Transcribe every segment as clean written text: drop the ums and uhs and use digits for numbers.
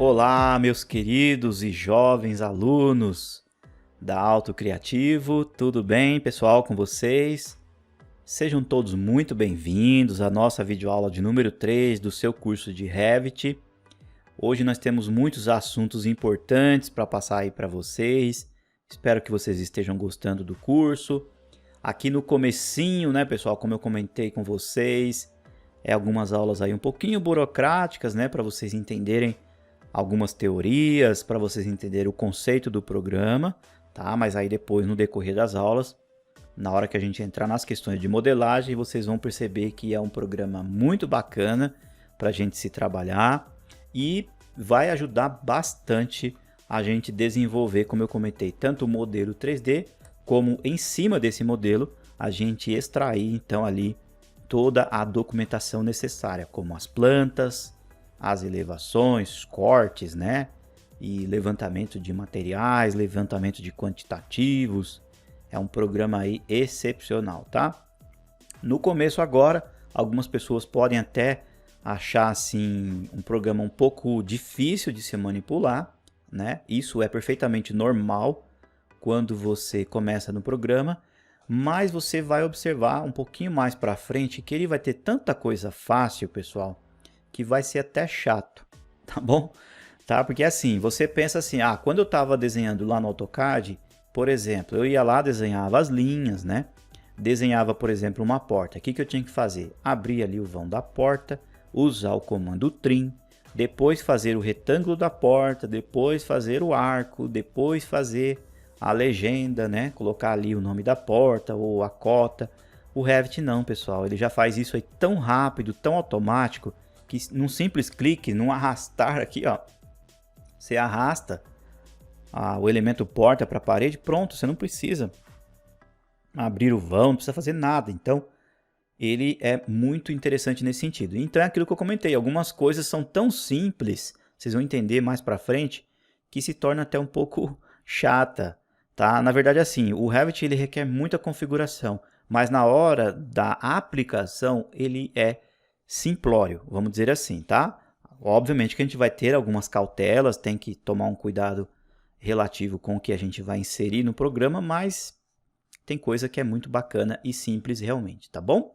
Olá, meus queridos e jovens alunos da Auto Criativo, tudo bem, pessoal, com vocês? Sejam todos muito bem-vindos à nossa videoaula de número 3 do seu curso de Revit. Hoje nós temos muitos assuntos importantes para passar aí para vocês. Espero que vocês estejam gostando do curso. Aqui no comecinho, né, pessoal, como eu comentei com vocês, algumas aulas aí um pouquinho burocráticas, né, para vocês entenderem algumas teorias, para vocês entenderem o conceito do programa, tá? Mas aí depois, no decorrer das aulas, na hora que a gente entrar nas questões de modelagem, vocês vão perceber que é um programa muito bacana para a gente se trabalhar e vai ajudar bastante a gente desenvolver, como eu comentei, tanto o modelo 3D, como em cima desse modelo, a gente extrair então ali toda a documentação necessária, como as plantas, as elevações, cortes, né? E levantamento de materiais, levantamento de quantitativos. É um programa aí excepcional, tá? No começo agora, algumas pessoas podem até achar assim um programa um pouco difícil de se manipular, né? Isso é perfeitamente normal quando você começa no programa, mas você vai observar um pouquinho mais para frente que ele vai ter tanta coisa fácil, pessoal, que vai ser até chato, tá bom? Tá? Porque assim, você pensa assim, quando eu estava desenhando lá no AutoCAD, por exemplo, eu ia lá, desenhava as linhas, né? Desenhava, por exemplo, uma porta. O que eu tinha que fazer? Abrir ali o vão da porta, usar o comando trim, depois fazer o retângulo da porta, depois fazer o arco, depois fazer a legenda, né? Colocar ali o nome da porta ou a cota. O Revit não, pessoal, ele já faz isso aí tão rápido, tão automático, que num simples clique, num arrastar aqui, ó, você arrasta o elemento porta para a parede, pronto, você não precisa abrir o vão, não precisa fazer nada. Então, ele é muito interessante nesse sentido. Então, é aquilo que eu comentei, algumas coisas são tão simples, vocês vão entender mais para frente, que se torna até um pouco chata, tá? Na verdade, assim, o Revit ele requer muita configuração, mas na hora da aplicação, ele é simplório, vamos dizer assim, tá? Obviamente que a gente vai ter algumas cautelas, tem que tomar um cuidado relativo com o que a gente vai inserir no programa, mas tem coisa que é muito bacana e simples realmente, tá bom?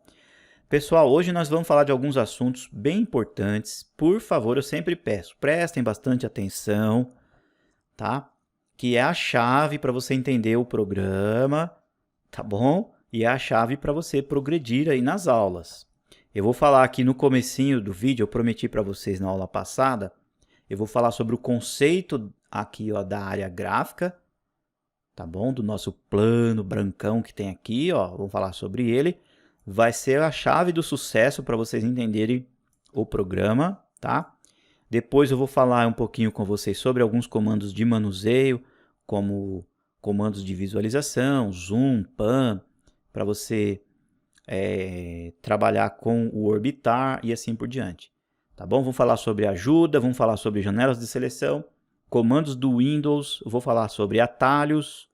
Pessoal, hoje nós vamos falar de alguns assuntos bem importantes. Por favor, eu sempre peço, prestem bastante atenção, tá? Que é a chave para você entender o programa, tá bom? E é a chave para você progredir aí nas aulas. Eu vou falar aqui no comecinho do vídeo, eu prometi para vocês na aula passada, eu vou falar sobre o conceito aqui, ó, da área gráfica, tá bom? Do nosso plano brancão que tem aqui, ó, vou falar sobre ele. Vai ser a chave do sucesso para vocês entenderem o programa, tá? Depois eu vou falar um pouquinho com vocês sobre alguns comandos de manuseio, como comandos de visualização, zoom, pan, para você trabalhar com o orbitar e assim por diante. Tá bom? Vamos falar sobre ajuda, vamos falar sobre janelas de seleção, comandos do Windows, vou falar sobre atalhos,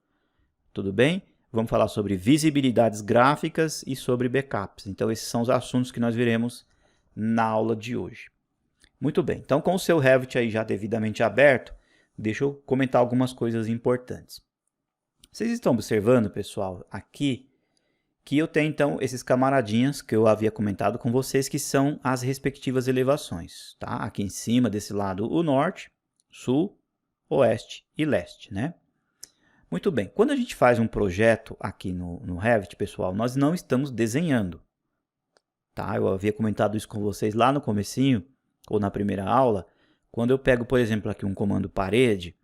tudo bem? Vamos falar sobre visibilidades gráficas e sobre backups. Então, esses são os assuntos que nós veremos na aula de hoje. Muito bem, então com o seu Revit aí já devidamente aberto, deixa eu comentar algumas coisas importantes. Vocês estão observando, pessoal, aqui, que eu tenho então esses camaradinhas que eu havia comentado com vocês, que são as respectivas elevações, tá? Aqui em cima desse lado o norte, sul, oeste e leste, né? Muito bem, quando a gente faz um projeto aqui no Revit, pessoal, nós não estamos desenhando, tá? Eu havia comentado isso com vocês lá no comecinho, ou na primeira aula, quando eu pego, por exemplo, aqui um comando parede,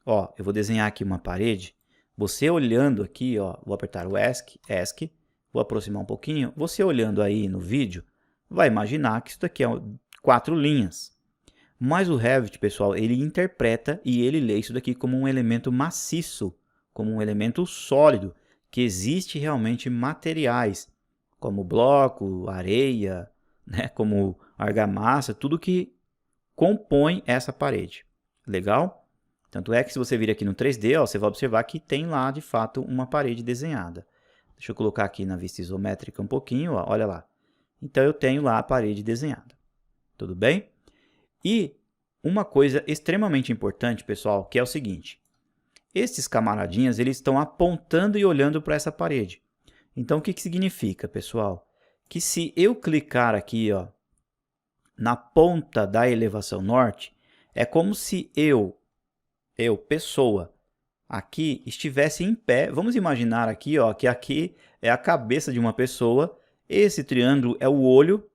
ó, eu vou desenhar aqui uma parede, você olhando aqui, ó, vou apertar o ESC, vou aproximar um pouquinho, você olhando aí no vídeo, vai imaginar que isso daqui é 4 linhas. Mas o Revit, pessoal, ele interpreta e ele lê isso daqui como um elemento maciço, como um elemento sólido, que existe realmente materiais, como bloco, areia, né, como argamassa, tudo que compõe essa parede. Legal? Tanto é que se você vir aqui no 3D, ó, você vai observar que tem lá, de fato, uma parede desenhada. Deixa eu colocar aqui na vista isométrica um pouquinho, ó, olha lá. Então, eu tenho lá a parede desenhada. Tudo bem? E uma coisa extremamente importante, pessoal, que é o seguinte. Esses camaradinhas, eles estão apontando e olhando para essa parede. Então, o que significa, pessoal? Que se eu clicar aqui, ó, na ponta da elevação norte, é como se eu, pessoa, aqui estivesse em pé. Vamos imaginar aqui, ó, que aqui é a cabeça de uma pessoa, esse triângulo é o olho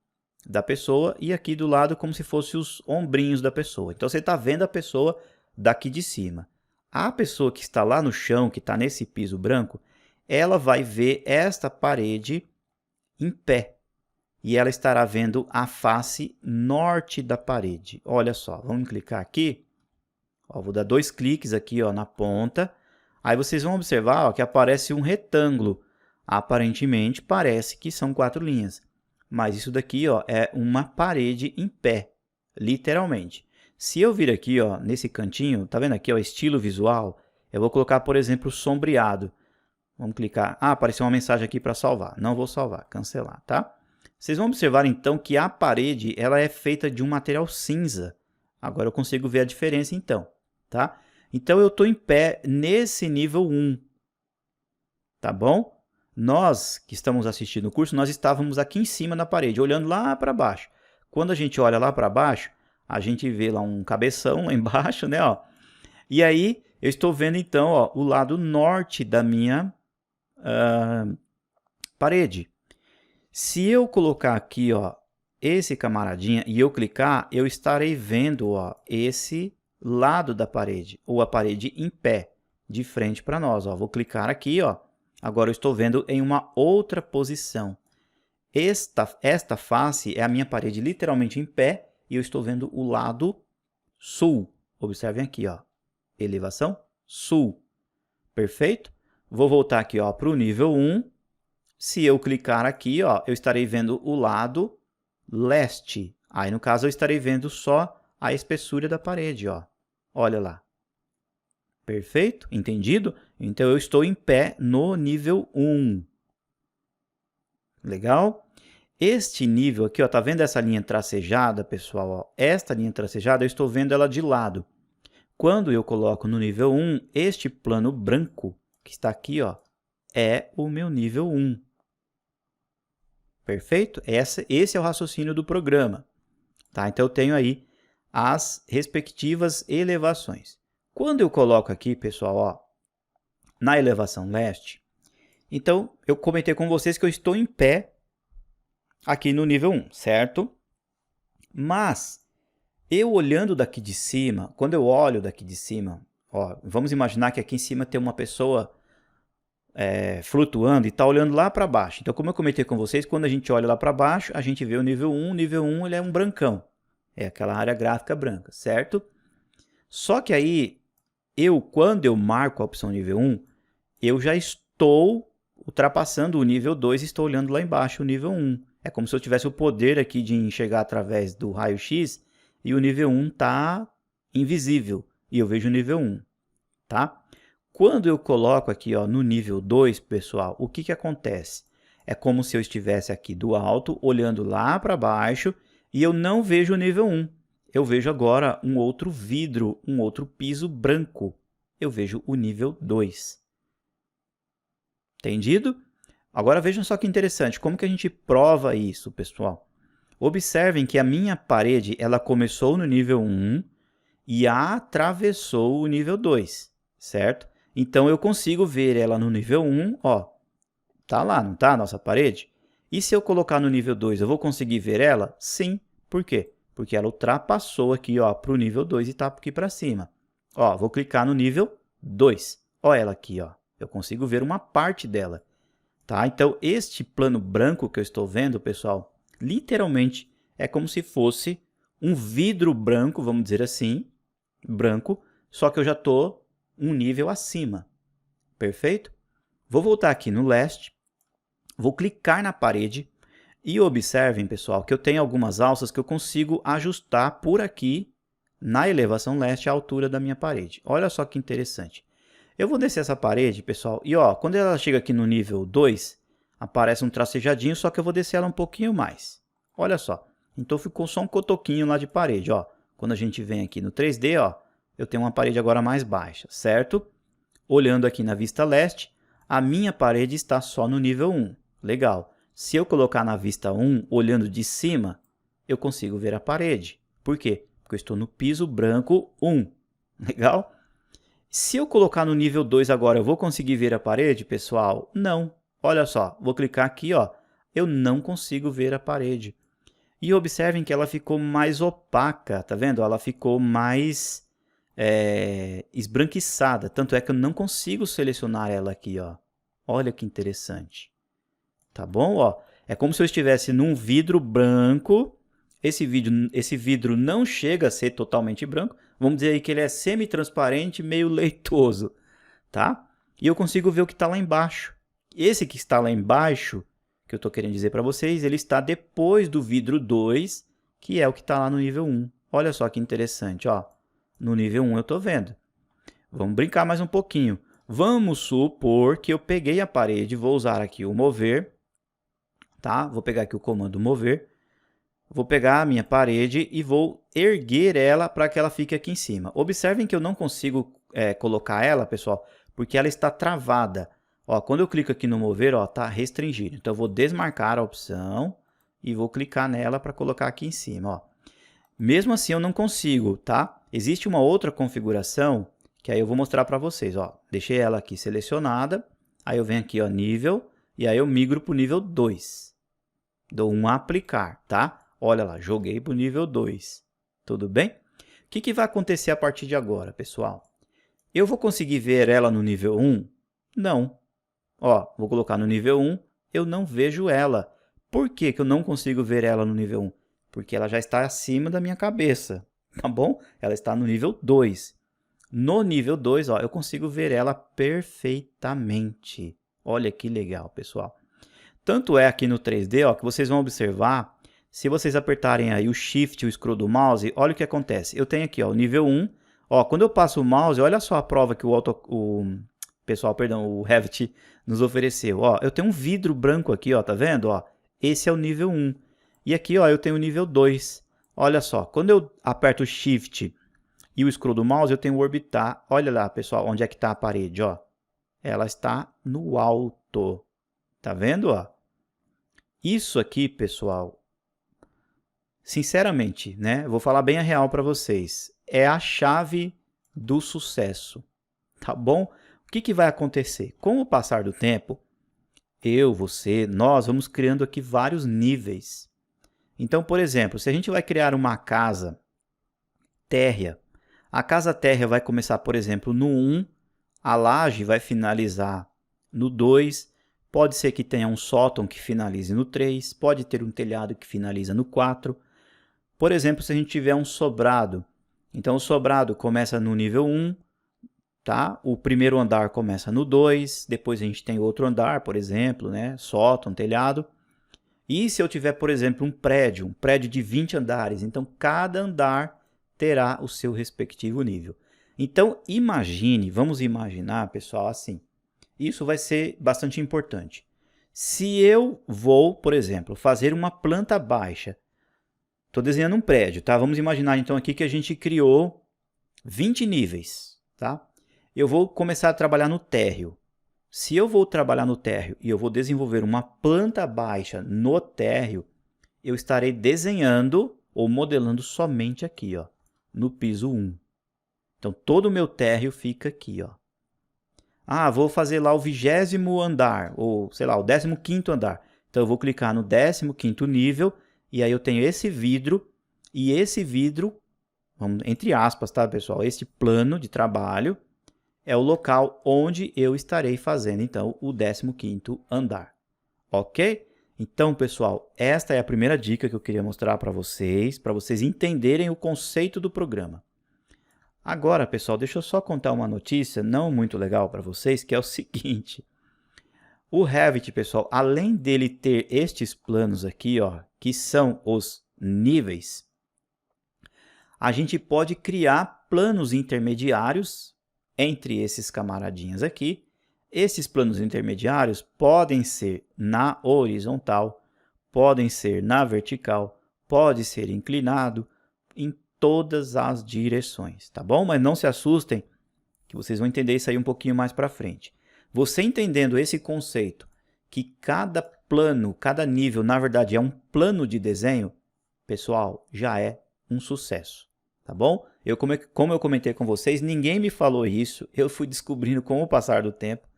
da pessoa e aqui do lado como se fossem os ombrinhos da pessoa. Então, você está vendo a pessoa daqui de cima. A pessoa que está lá no chão, que está nesse piso branco, ela vai ver esta parede em pé. E ela estará vendo a face norte da parede. Olha só, vamos clicar aqui. Ó, vou dar 2 cliques aqui, ó, na ponta. Aí vocês vão observar, ó, que aparece um retângulo. Aparentemente parece que são 4 linhas. Mas isso daqui, ó, é uma parede em pé, literalmente. Se eu vir aqui, ó, nesse cantinho, tá vendo aqui, ó, estilo visual, eu vou colocar, por exemplo, sombreado. Vamos clicar. Ah, apareceu uma mensagem aqui para salvar. Não vou salvar, cancelar, tá? Vocês vão observar então que a parede ela é feita de um material cinza. Agora eu consigo ver a diferença então, tá? Então eu estou em pé nesse nível 1, tá bom? Nós que estamos assistindo o curso, nós estávamos aqui em cima da parede, olhando lá para baixo. Quando a gente olha lá para baixo, a gente vê lá um cabeção lá embaixo, né? Ó. E aí eu estou vendo então, ó, o lado norte da minha parede. Se eu colocar aqui, ó, esse camaradinha e eu clicar, eu estarei vendo, ó, esse lado da parede, ou a parede em pé, de frente para nós. Ó. Vou clicar aqui, ó. Agora eu estou vendo em uma outra posição. Esta face é a minha parede literalmente em pé e eu estou vendo o lado sul. Observem aqui, ó, elevação sul. Perfeito? Vou voltar aqui para o nível 1. Se eu clicar aqui, ó, eu estarei vendo o lado leste. Aí, no caso, eu estarei vendo só a espessura da parede. Ó. Olha lá. Perfeito? Entendido? Então, eu estou em pé no nível 1. Legal? Este nível aqui, ó, tá vendo essa linha tracejada, pessoal? Ó? Esta linha tracejada, eu estou vendo ela de lado. Quando eu coloco no nível 1, este plano branco que está aqui, ó, é o meu nível 1. Perfeito? Esse é o raciocínio do programa. Tá? Então, eu tenho aí as respectivas elevações. Quando eu coloco aqui, pessoal, ó, na elevação leste, então, eu comentei com vocês que eu estou em pé aqui no nível 1, certo? Mas, eu olhando daqui de cima, quando eu olho daqui de cima, ó, vamos imaginar que aqui em cima tem uma pessoa flutuando e está olhando lá para baixo. Então, como eu comentei com vocês, quando a gente olha lá para baixo, a gente vê o nível 1. O nível 1 ele é um brancão. É aquela área gráfica branca, certo? Só que aí, quando eu marco a opção nível 1, eu já estou ultrapassando o nível 2 e estou olhando lá embaixo o nível 1. É como se eu tivesse o poder aqui de enxergar através do raio-x e o nível 1 está invisível e eu vejo o nível 1, tá? Quando eu coloco aqui, ó, no nível 2, pessoal, o que acontece? É como se eu estivesse aqui do alto, olhando lá para baixo, e eu não vejo o nível 1. Eu vejo agora um outro vidro, um outro piso branco. Eu vejo o nível 2. Entendido? Agora vejam só que interessante, como que a gente prova isso, pessoal? Observem que a minha parede ela começou no nível 1 e atravessou o nível 2, certo? Então, eu consigo ver ela no nível 1, ó, tá lá, não tá a nossa parede? E se eu colocar no nível 2, eu vou conseguir ver ela? Sim. Por quê? Porque ela ultrapassou aqui, ó, para o nível 2 e tá aqui para cima. Ó, vou clicar no nível 2. Ó ela aqui, ó. Eu consigo ver uma parte dela, tá? Então, este plano branco que eu estou vendo, pessoal, literalmente é como se fosse um vidro branco, vamos dizer assim, branco, só que eu já estou um nível acima. Perfeito? Vou voltar aqui no leste, vou clicar na parede e observem, pessoal, que eu tenho algumas alças que eu consigo ajustar por aqui na elevação leste a altura da minha parede. Olha só que interessante. Eu vou descer essa parede, pessoal, e ó, quando ela chega aqui no nível 2, aparece um tracejadinho, só que eu vou descer ela um pouquinho mais. Olha só. Então ficou só um cotoquinho lá de parede, ó. quando a gente vem aqui no 3D, ó, eu tenho uma parede agora mais baixa, certo? Olhando aqui na vista leste, a minha parede está só no nível 1. Legal. Se eu colocar na vista 1, olhando de cima, eu consigo ver a parede. Por quê? Porque eu estou no piso branco 1. Legal? Se eu colocar no nível 2 agora, eu vou conseguir ver a parede, pessoal? Não. Olha só, vou clicar aqui, ó. Eu não consigo ver a parede. E observem que ela ficou mais opaca, tá vendo? Ela ficou mais esbranquiçada. Tanto é que eu não consigo selecionar ela aqui, ó. Olha que interessante. Tá bom? Ó, é como se eu estivesse num vidro branco. Esse vidro não chega a ser totalmente branco. Vamos dizer aí que ele é semi-transparente, meio leitoso, tá? E eu consigo ver o que está lá embaixo. Esse que está lá embaixo, que eu estou querendo dizer para vocês, ele está depois do vidro 2, que é o que está lá no nível 1. Olha só que interessante, ó. No nível 1 eu estou vendo. Vamos brincar mais um pouquinho. Vamos supor que eu peguei a parede, vou usar aqui o mover, tá? Vou pegar aqui o comando mover. Vou pegar a minha parede e vou erguer ela para que ela fique aqui em cima. Observem que eu não consigo colocar ela, pessoal, porque ela está travada. Ó, quando eu clico aqui no mover, ó, tá restringido. Então, eu vou desmarcar a opção e vou clicar nela para colocar aqui em cima. Ó. Mesmo assim, eu não consigo, tá? Existe uma outra configuração que aí eu vou mostrar para vocês. Ó. Deixei ela aqui selecionada, aí eu venho aqui, ó, nível, e aí eu migro para o nível 2. Dou um aplicar, tá? Olha lá, joguei para o nível 2. Tudo bem? O que vai acontecer a partir de agora, pessoal? Eu vou conseguir ver ela no nível 1? Não. Ó, vou colocar no nível 1, eu não vejo ela. Por que eu não consigo ver ela no nível 1? Porque ela já está acima da minha cabeça, tá bom? Ela está no nível 2. No nível 2, ó, eu consigo ver ela perfeitamente. Olha que legal, pessoal. Tanto é aqui no 3D, ó, que vocês vão observar, se vocês apertarem aí o Shift e o scroll do mouse, olha o que acontece. Eu tenho aqui, ó, o nível 1. Ó, quando eu passo o mouse, olha só a prova que o Revit nos ofereceu. Ó, eu tenho um vidro branco aqui, ó, tá vendo? Ó, esse é o nível 1. E aqui, ó, eu tenho o nível 2. Olha só, quando eu aperto o Shift e o scroll do mouse, eu tenho o orbitar. Olha lá, pessoal, onde é que está a parede, ó. Ela está no alto. Tá vendo, ó? Isso aqui, pessoal, sinceramente, né? Vou falar bem a real para vocês. É a chave do sucesso, tá bom? O que vai acontecer? Com o passar do tempo, eu, você, nós vamos criando aqui vários níveis. Então, por exemplo, se a gente vai criar uma casa térrea, a casa térrea vai começar, por exemplo, no 1, a laje vai finalizar no 2, pode ser que tenha um sótão que finalize no 3, pode ter um telhado que finaliza no 4. Por exemplo, se a gente tiver um sobrado, então o sobrado começa no nível 1, tá? O primeiro andar começa no 2, depois a gente tem outro andar, por exemplo, né? Sótão, telhado. E se eu tiver, por exemplo, um prédio de 20 andares, então cada andar terá o seu respectivo nível. Então, vamos imaginar, pessoal, assim. Isso vai ser bastante importante. Se eu vou, por exemplo, fazer uma planta baixa, estou desenhando um prédio, tá? Vamos imaginar então aqui que a gente criou 20 níveis, tá? Eu vou começar a trabalhar no térreo. Se eu vou trabalhar no térreo e eu vou desenvolver uma planta baixa no térreo, eu estarei desenhando ou modelando somente aqui, ó, no piso 1. Então, todo o meu térreo fica aqui, ó. Ah, vou fazer lá o 20º andar, ou sei lá, o 15º andar. Então, eu vou clicar no 15º nível, e aí eu tenho esse vidro, e esse vidro, vamos, entre aspas, tá, pessoal? Esse plano de trabalho é o local onde eu estarei fazendo, então, o 15º andar. Ok? Então, pessoal, esta é a primeira dica que eu queria mostrar para vocês entenderem o conceito do programa. Agora, pessoal, deixa eu só contar uma notícia não muito legal para vocês, que é o seguinte. O Revit, pessoal, além dele ter estes planos aqui, ó, que são os níveis, a gente pode criar planos intermediários entre esses camaradinhas aqui. Esses planos intermediários podem ser na horizontal, podem ser na vertical, pode ser inclinado, todas as direções, tá bom? Mas não se assustem, que vocês vão entender isso aí um pouquinho mais para frente. Você entendendo esse conceito, que cada plano, cada nível, na verdade, é um plano de desenho, pessoal, já é um sucesso, tá bom? Como eu comentei com vocês, ninguém me falou isso, eu fui descobrindo com o passar do tempo.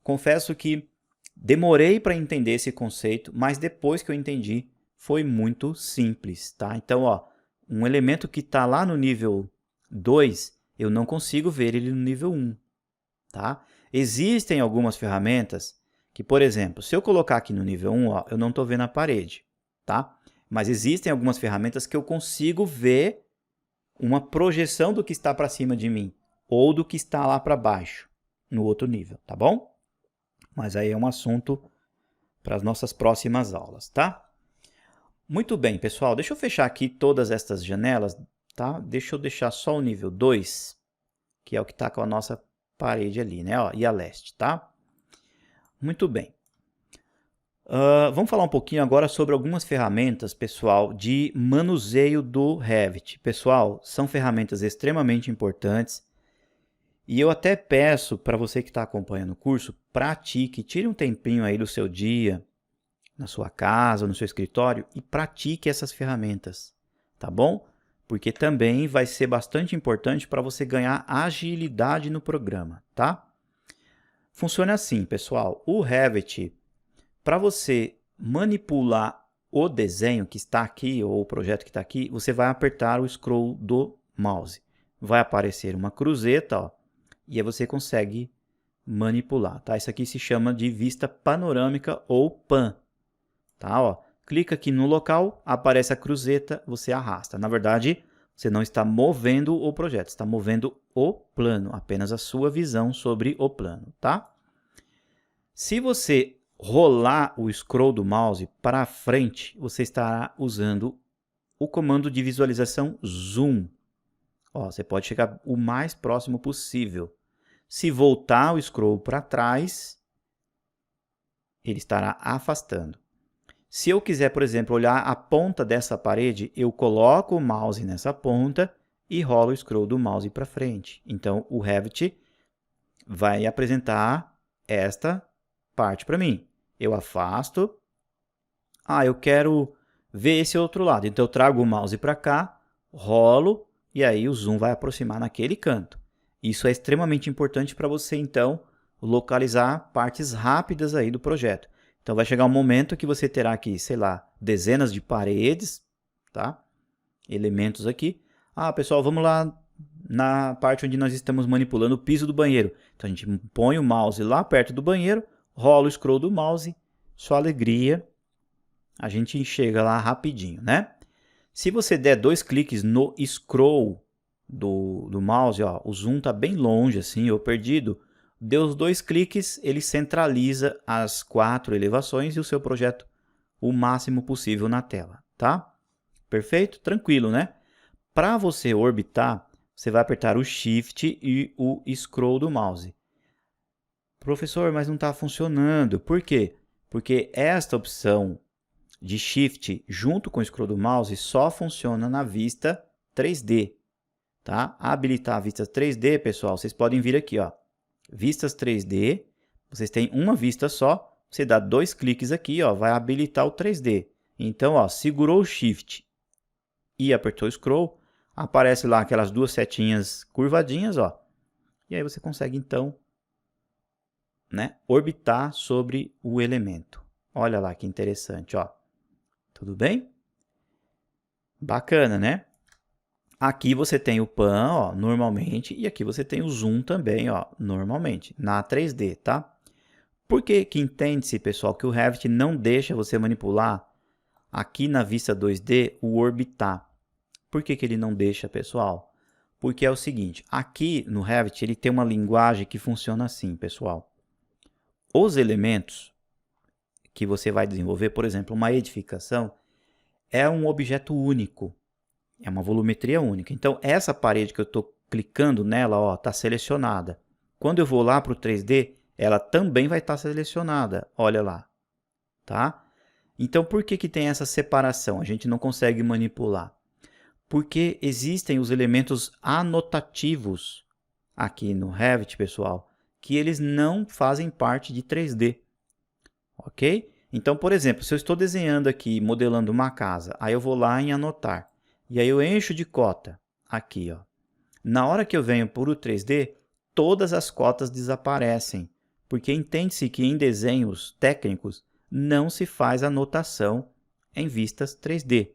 Confesso que demorei para entender esse conceito, mas depois que eu entendi, foi muito simples, tá? Então, ó, um elemento que está lá no nível 2, eu não consigo ver ele no nível 1, tá? Existem algumas ferramentas que, por exemplo, se eu colocar aqui no nível 1, ó, eu não estou vendo a parede, tá? Mas existem algumas ferramentas que eu consigo ver uma projeção do que está para cima de mim ou do que está lá para baixo, no outro nível, tá bom? Mas aí é um assunto para as nossas próximas aulas, tá? Muito bem, pessoal, deixa eu fechar aqui todas estas janelas, tá? Deixa eu deixar só o nível 2, que é o que está com a nossa parede ali, né? Ó, e a leste, tá? Muito bem. Vamos falar um pouquinho agora sobre algumas ferramentas, pessoal, de manuseio do Revit. Pessoal, são ferramentas extremamente importantes e eu até peço para você que está acompanhando o curso, pratique, tire um tempinho aí do seu dia, na sua casa, no seu escritório e pratique essas ferramentas, tá bom? Porque também vai ser bastante importante para você ganhar agilidade no programa, tá? Funciona assim, pessoal, o Revit, para você manipular o desenho que está aqui, ou o projeto que está aqui, você vai apertar o scroll do mouse. Vai aparecer uma cruzeta, ó, e aí você consegue manipular, tá? Isso aqui se chama de vista panorâmica ou PAN, tá? Ó, clica aqui no local, aparece a cruzeta, você arrasta. Na verdade, você não está movendo o projeto, está movendo o plano, apenas a sua visão sobre o plano, tá? Se você rolar o scroll do mouse para frente, você estará usando o comando de visualização Zoom. Ó, você pode chegar o mais próximo possível. Se voltar o scroll para trás, ele estará afastando. Se eu quiser, por exemplo, olhar a ponta dessa parede, eu coloco o mouse nessa ponta e rolo o scroll do mouse para frente. Então, o Revit vai apresentar esta parte para mim. Eu afasto. Eu quero ver esse outro lado. Então, eu trago o mouse para cá, rolo, e aí o zoom vai aproximar naquele canto. Isso é extremamente importante para você, então, localizar partes rápidas aí do projeto. Então, vai chegar um momento que você terá aqui, sei lá, dezenas de paredes, tá? Elementos aqui. Pessoal, vamos lá na parte onde nós estamos manipulando o piso do banheiro. Então, a gente põe o mouse lá perto do banheiro, rola o scroll do mouse, só alegria, a gente chega lá rapidinho, né? Se você der 2 cliques no scroll do mouse, ó, o zoom está bem longe, assim, ou perdido, deu os 2 cliques, ele centraliza as 4 elevações e o seu projeto o máximo possível na tela, tá? Perfeito? Tranquilo, né? Para você orbitar, você vai apertar o Shift e o scroll do mouse. Professor, mas não está funcionando. Por quê? Porque esta opção de Shift junto com o scroll do mouse só funciona na vista 3D. Tá? Habilitar a vista 3D, pessoal, vocês podem vir aqui, ó, vistas 3D, vocês têm uma vista só, você dá 2 cliques aqui, ó, vai habilitar o 3D. Então, ó, segurou o Shift e apertou o scroll, aparece lá aquelas 2 setinhas curvadinhas, ó, e aí você consegue, então, né, orbitar sobre o elemento. Olha lá que interessante, ó. Tudo bem? Bacana, né? Aqui você tem o pan, ó, normalmente, e aqui você tem o zoom também, ó, normalmente, na 3D, tá? Por que entende-se, pessoal, que o Revit não deixa você manipular aqui na vista 2D o orbitar? Por que ele não deixa, pessoal? Porque é o seguinte, aqui no Revit ele tem uma linguagem que funciona assim, pessoal. Os elementos que você vai desenvolver, por exemplo, uma edificação, é um objeto único. É uma volumetria única. Então, essa parede que eu estou clicando nela, está selecionada. Quando eu vou lá para o 3D, ela também vai estar selecionada. Olha lá. Tá? Então, por que tem essa separação? A gente não consegue manipular. Porque existem os elementos anotativos aqui no Revit, pessoal, que eles não fazem parte de 3D, ok? Então, por exemplo, se eu estou desenhando aqui, modelando uma casa, aí eu vou lá em anotar, e aí eu encho de cota aqui, ó. Na hora que eu venho para o 3D, todas as cotas desaparecem, porque entende-se que em desenhos técnicos não se faz anotação em vistas 3D.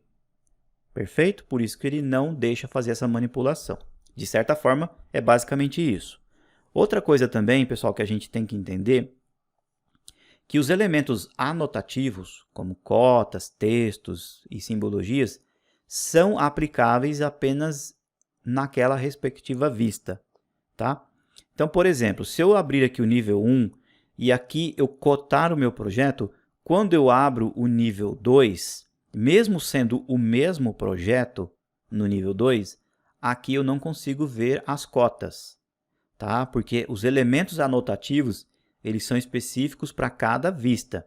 Perfeito? Por isso que ele não deixa fazer essa manipulação. De certa forma, é basicamente isso. Outra coisa também, pessoal, que a gente tem que entender, que os elementos anotativos, como cotas, textos e simbologias, são aplicáveis apenas naquela respectiva vista, tá? Então, por exemplo, se eu abrir aqui o nível 1 e aqui eu cotar o meu projeto, quando eu abro o nível 2, mesmo sendo o mesmo projeto no nível 2, aqui eu não consigo ver as cotas, tá? Porque os elementos anotativos, eles são específicos para cada vista.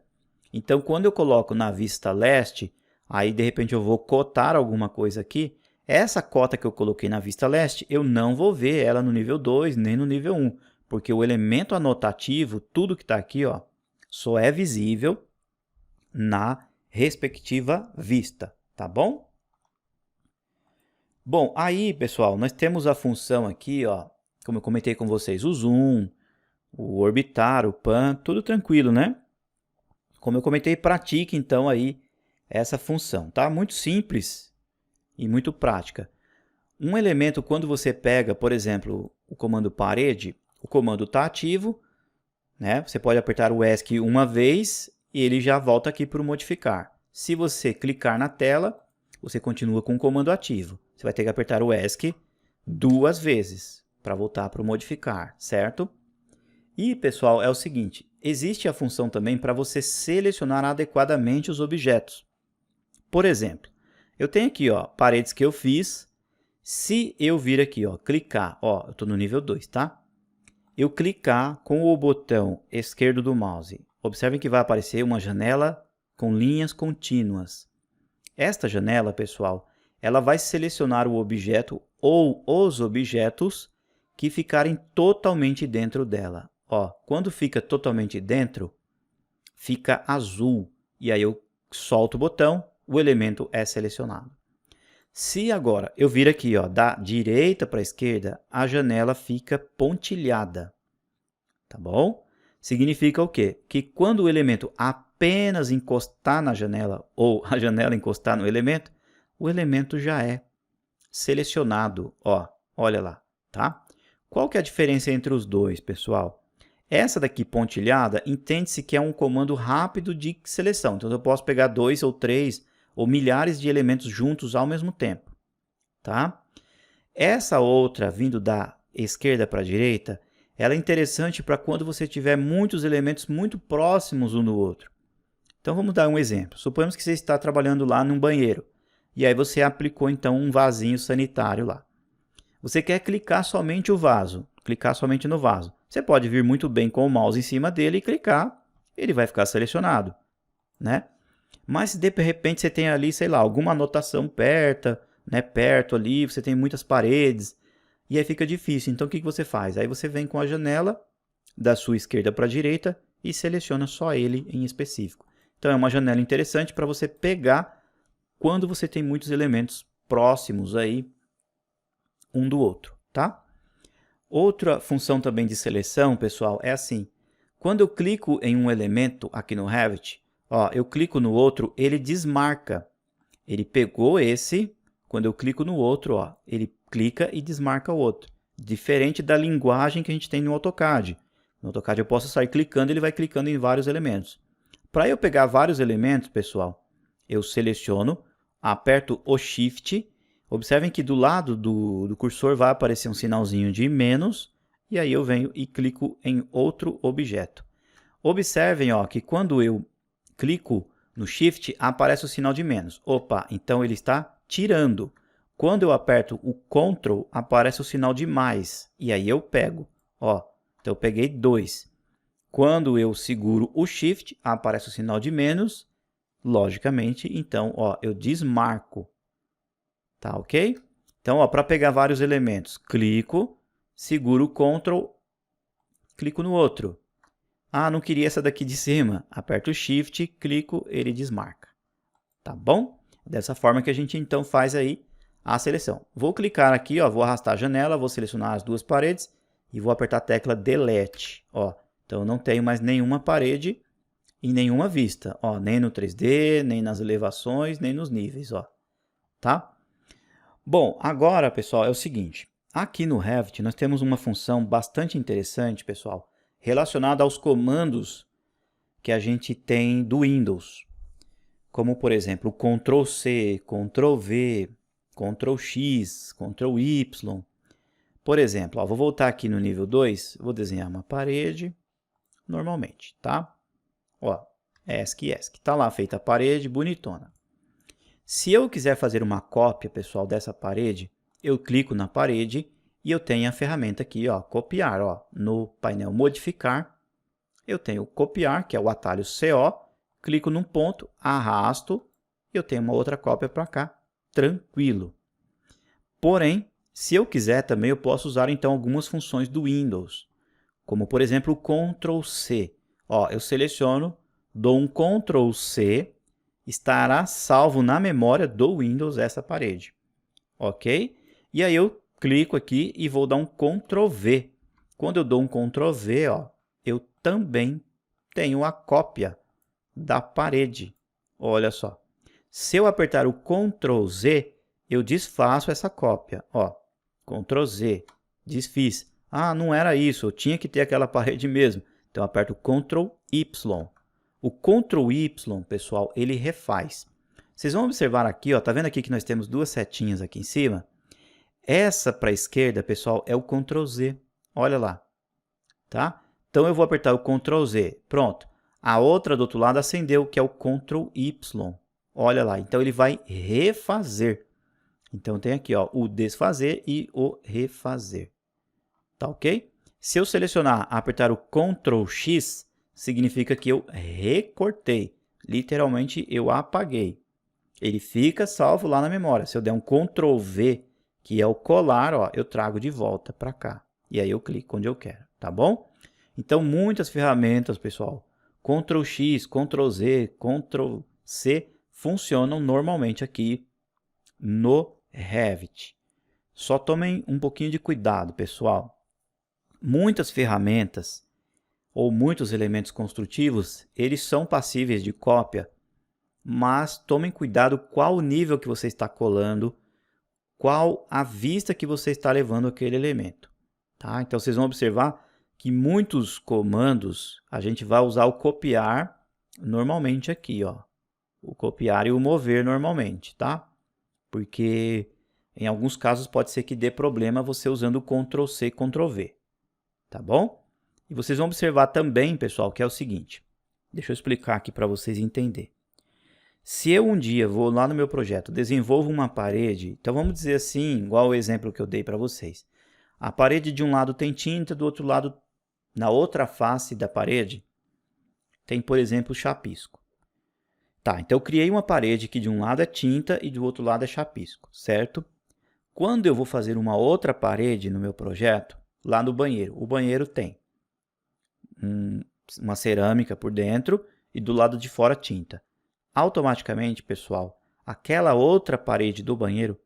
Então, quando eu coloco na vista leste, aí de repente eu vou cotar alguma coisa aqui, essa cota que eu coloquei na vista leste, eu não vou ver ela no nível 2, nem no nível 1, porque o elemento anotativo, tudo que está aqui, ó, só é visível na respectiva vista, tá bom? Bom, aí, pessoal, nós temos a função aqui, ó, como eu comentei com vocês, o zoom, o orbitar, o pan, tudo tranquilo, né? Como eu comentei, pratique então aí essa função, tá? Muito simples e muito prática. Um elemento, quando você pega, por exemplo, o comando parede, o comando está ativo, né? Você pode apertar o ESC uma vez e ele já volta aqui para o modificar. Se você clicar na tela, você continua com o comando ativo. Você vai ter que apertar o ESC 2 vezes para voltar para o modificar, certo? E, pessoal, é o seguinte, existe a função também para você selecionar adequadamente os objetos. Por exemplo, eu tenho aqui, ó, paredes que eu fiz. Se eu vir aqui, ó, clicar, ó, eu estou no nível 2, tá? Eu clicar com o botão esquerdo do mouse, observem que vai aparecer uma janela com linhas contínuas. Esta janela, pessoal, ela vai selecionar o objeto ou os objetos que ficarem totalmente dentro dela. Ó, quando fica totalmente dentro, fica azul. E aí eu solto o botão, o elemento é selecionado. Se agora eu vir aqui, ó, da direita para a esquerda, a janela fica pontilhada. Tá bom? Significa o quê? Que quando o elemento apenas encostar na janela ou a janela encostar no elemento, o elemento já é selecionado. Ó, olha lá, tá? Qual que é a diferença entre os dois, pessoal? Essa daqui pontilhada, entende-se que é um comando rápido de seleção. Então, eu posso pegar 2 ou 3 ou milhares de elementos juntos ao mesmo tempo, tá? Essa outra, vindo da esquerda para a direita, ela é interessante para quando você tiver muitos elementos muito próximos um do outro. Então, vamos dar um exemplo. Suponhamos que você está trabalhando lá num banheiro, e aí você aplicou, então, um vasinho sanitário lá. Você quer clicar somente o vaso, clicar somente no vaso. Você pode vir muito bem com o mouse em cima dele e clicar, ele vai ficar selecionado, né? Mas se de repente você tem ali, sei lá, alguma anotação perto, né, perto ali, você tem muitas paredes, e aí fica difícil. Então o que você faz? Aí você vem com a janela da sua esquerda para a direita e seleciona só ele em específico. Então é uma janela interessante para você pegar quando você tem muitos elementos próximos aí um do outro, tá? Outra função também de seleção, pessoal, é assim. Quando eu clico em um elemento aqui no Revit, ó, eu clico no outro, ele desmarca. Ele pegou esse, quando eu clico no outro, ó, ele clica e desmarca o outro. Diferente da linguagem que a gente tem no AutoCAD. No AutoCAD eu posso sair clicando, ele vai clicando em vários elementos. Para eu pegar vários elementos, pessoal, eu seleciono, aperto o Shift. Observem que do lado do cursor vai aparecer um sinalzinho de menos, e aí eu venho e clico em outro objeto. Observem, ó, que quando eu clico no Shift, aparece o sinal de menos. Opa, então ele está tirando. Quando eu aperto o Ctrl, aparece o sinal de mais, e aí eu pego. Ó, então eu peguei 2. Quando eu seguro o Shift, aparece o sinal de menos, logicamente, então ó, eu desmarco. Tá ok? Então, para pegar vários elementos, clico, seguro o Ctrl, clico no outro. Ah, não queria essa daqui de cima. Aperto o Shift, clico, ele desmarca. Tá bom? Dessa forma que a gente então faz aí a seleção. Vou clicar aqui, ó, vou arrastar a janela, vou selecionar as duas paredes e vou apertar a tecla Delete. Ó, então eu não tenho mais nenhuma parede em nenhuma vista. Ó, nem no 3D, nem nas elevações, nem nos níveis. Ó, tá? Bom, agora, pessoal, é o seguinte. Aqui no Revit nós temos uma função bastante interessante, pessoal, relacionada aos comandos que a gente tem do Windows. Como, por exemplo, o Ctrl+C, Ctrl+V, Ctrl+X, Ctrl+Y. Por exemplo, ó, vou voltar aqui no nível 2, vou desenhar uma parede normalmente, tá? Ó, ESC. Tá lá feita a parede, bonitona. Se eu quiser fazer uma cópia, pessoal, dessa parede, eu clico na parede e eu tenho a ferramenta aqui, ó, copiar, ó, no painel modificar. Eu tenho copiar, que é o atalho CO, clico num ponto, arrasto e eu tenho uma outra cópia para cá, tranquilo. Porém, se eu quiser também eu posso usar então algumas funções do Windows, como por exemplo o Ctrl+C. Ó, eu seleciono, dou um Ctrl+C, estará salvo na memória do Windows essa parede, ok? E aí eu clico aqui e vou dar um Ctrl+V. Quando eu dou um Ctrl+V, ó, eu também tenho a cópia da parede. Olha só. Se eu apertar o Ctrl+Z, eu desfaço essa cópia. Ó, Ctrl+Z, desfiz. Ah, não era isso, eu tinha que ter aquela parede mesmo. Então, eu aperto Ctrl+Y. O Ctrl+Y, pessoal, ele refaz. Vocês vão observar aqui, ó, tá vendo aqui que nós temos duas setinhas aqui em cima? Essa para a esquerda, pessoal, é o Ctrl+Z. Olha lá, tá? Então, eu vou apertar o Ctrl+Z. Pronto. A outra do outro lado acendeu, que é o Ctrl+Y. Olha lá, então ele vai refazer. Então, tem aqui, ó, o desfazer e o refazer. Tá ok? Se eu selecionar, apertar o Ctrl+X, significa que eu recortei. Literalmente, eu apaguei. Ele fica salvo lá na memória. Se eu der um Ctrl+V, que é o colar, ó, eu trago de volta para cá. E aí eu clico onde eu quero, tá bom? Então, muitas ferramentas, pessoal, Ctrl+X, Ctrl+Z, Ctrl+C, funcionam normalmente aqui no Revit. Só tomem um pouquinho de cuidado, pessoal. Muitas ferramentas ou muitos elementos construtivos, eles são passíveis de cópia, mas tomem cuidado qual o nível que você está colando, qual a vista que você está levando aquele elemento. Tá? Então, vocês vão observar que muitos comandos a gente vai usar o copiar normalmente aqui, ó. O copiar e o mover normalmente, tá? Porque em alguns casos pode ser que dê problema você usando o Ctrl+C, Ctrl+V. Tá bom? E vocês vão observar também, pessoal, que é o seguinte. Deixa eu explicar aqui para vocês entenderem. Se eu um dia vou lá no meu projeto, desenvolvo uma parede, então vamos dizer assim, igual o exemplo que eu dei para vocês. A parede de um lado tem tinta, do outro lado, na outra face da parede, tem, por exemplo, chapisco. Tá, então eu criei uma parede que de um lado é tinta e do outro lado é chapisco, certo? Quando eu vou fazer uma outra parede no meu projeto, lá no banheiro, o banheiro tem uma cerâmica por dentro e do lado de fora tinta. Automaticamente, pessoal, aquela outra parede do banheiro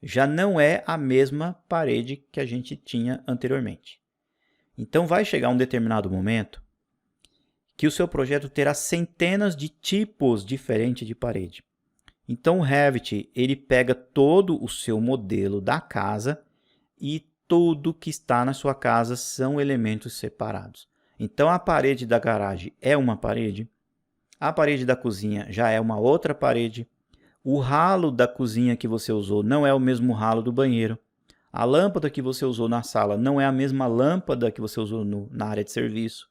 já não é a mesma parede que a gente tinha anteriormente. Então, vai chegar um determinado momento que o seu projeto terá centenas de tipos diferentes de parede. Então, o Revit, ele pega todo o seu modelo da casa e tudo que está na sua casa são elementos separados. Então, a parede da garagem é uma parede, a parede da cozinha já é uma outra parede, o ralo da cozinha que você usou não é o mesmo ralo do banheiro, a lâmpada que você usou na sala não é a mesma lâmpada que você usou na área de serviço,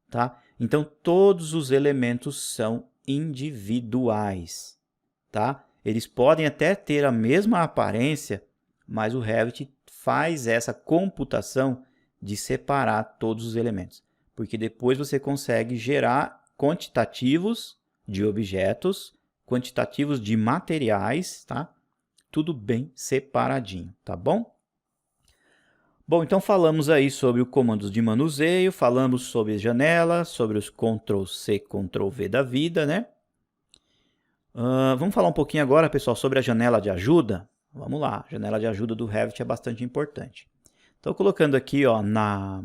tá? Então, todos os elementos são individuais, tá? Eles podem até ter a mesma aparência, mas o Revit faz essa computação de separar todos os elementos, porque depois você consegue gerar quantitativos de objetos, quantitativos de materiais, tá? tudo bem separadinho, tá bom? Bom, então falamos aí sobre os comandos de manuseio, falamos sobre janela, sobre os Ctrl+C, Ctrl+V da vida, né? Vamos falar um pouquinho agora, pessoal, sobre a janela de ajuda? Vamos lá, a janela de ajuda do Revit é bastante importante. Estou colocando aqui ó, na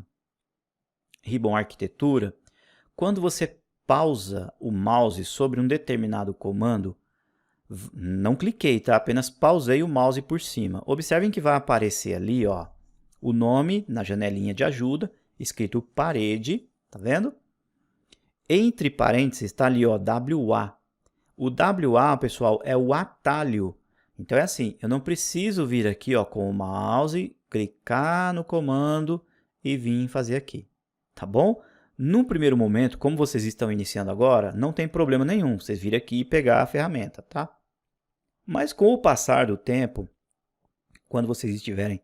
Ribbon Arquitetura, quando você pausa o mouse sobre um determinado comando, não cliquei, tá? Apenas pausei o mouse por cima. Observem que vai aparecer ali ó, o nome na janelinha de ajuda, escrito parede, tá vendo? Entre parênteses está ali ó, WA. O WA, pessoal, é o atalho. Então é assim, eu não preciso vir aqui ó, com o mouse, clicar no comando e vir fazer aqui, tá bom? No primeiro momento, como vocês estão iniciando agora, não tem problema nenhum, vocês virem aqui e pegar a ferramenta, tá? Mas com o passar do tempo, quando vocês estiverem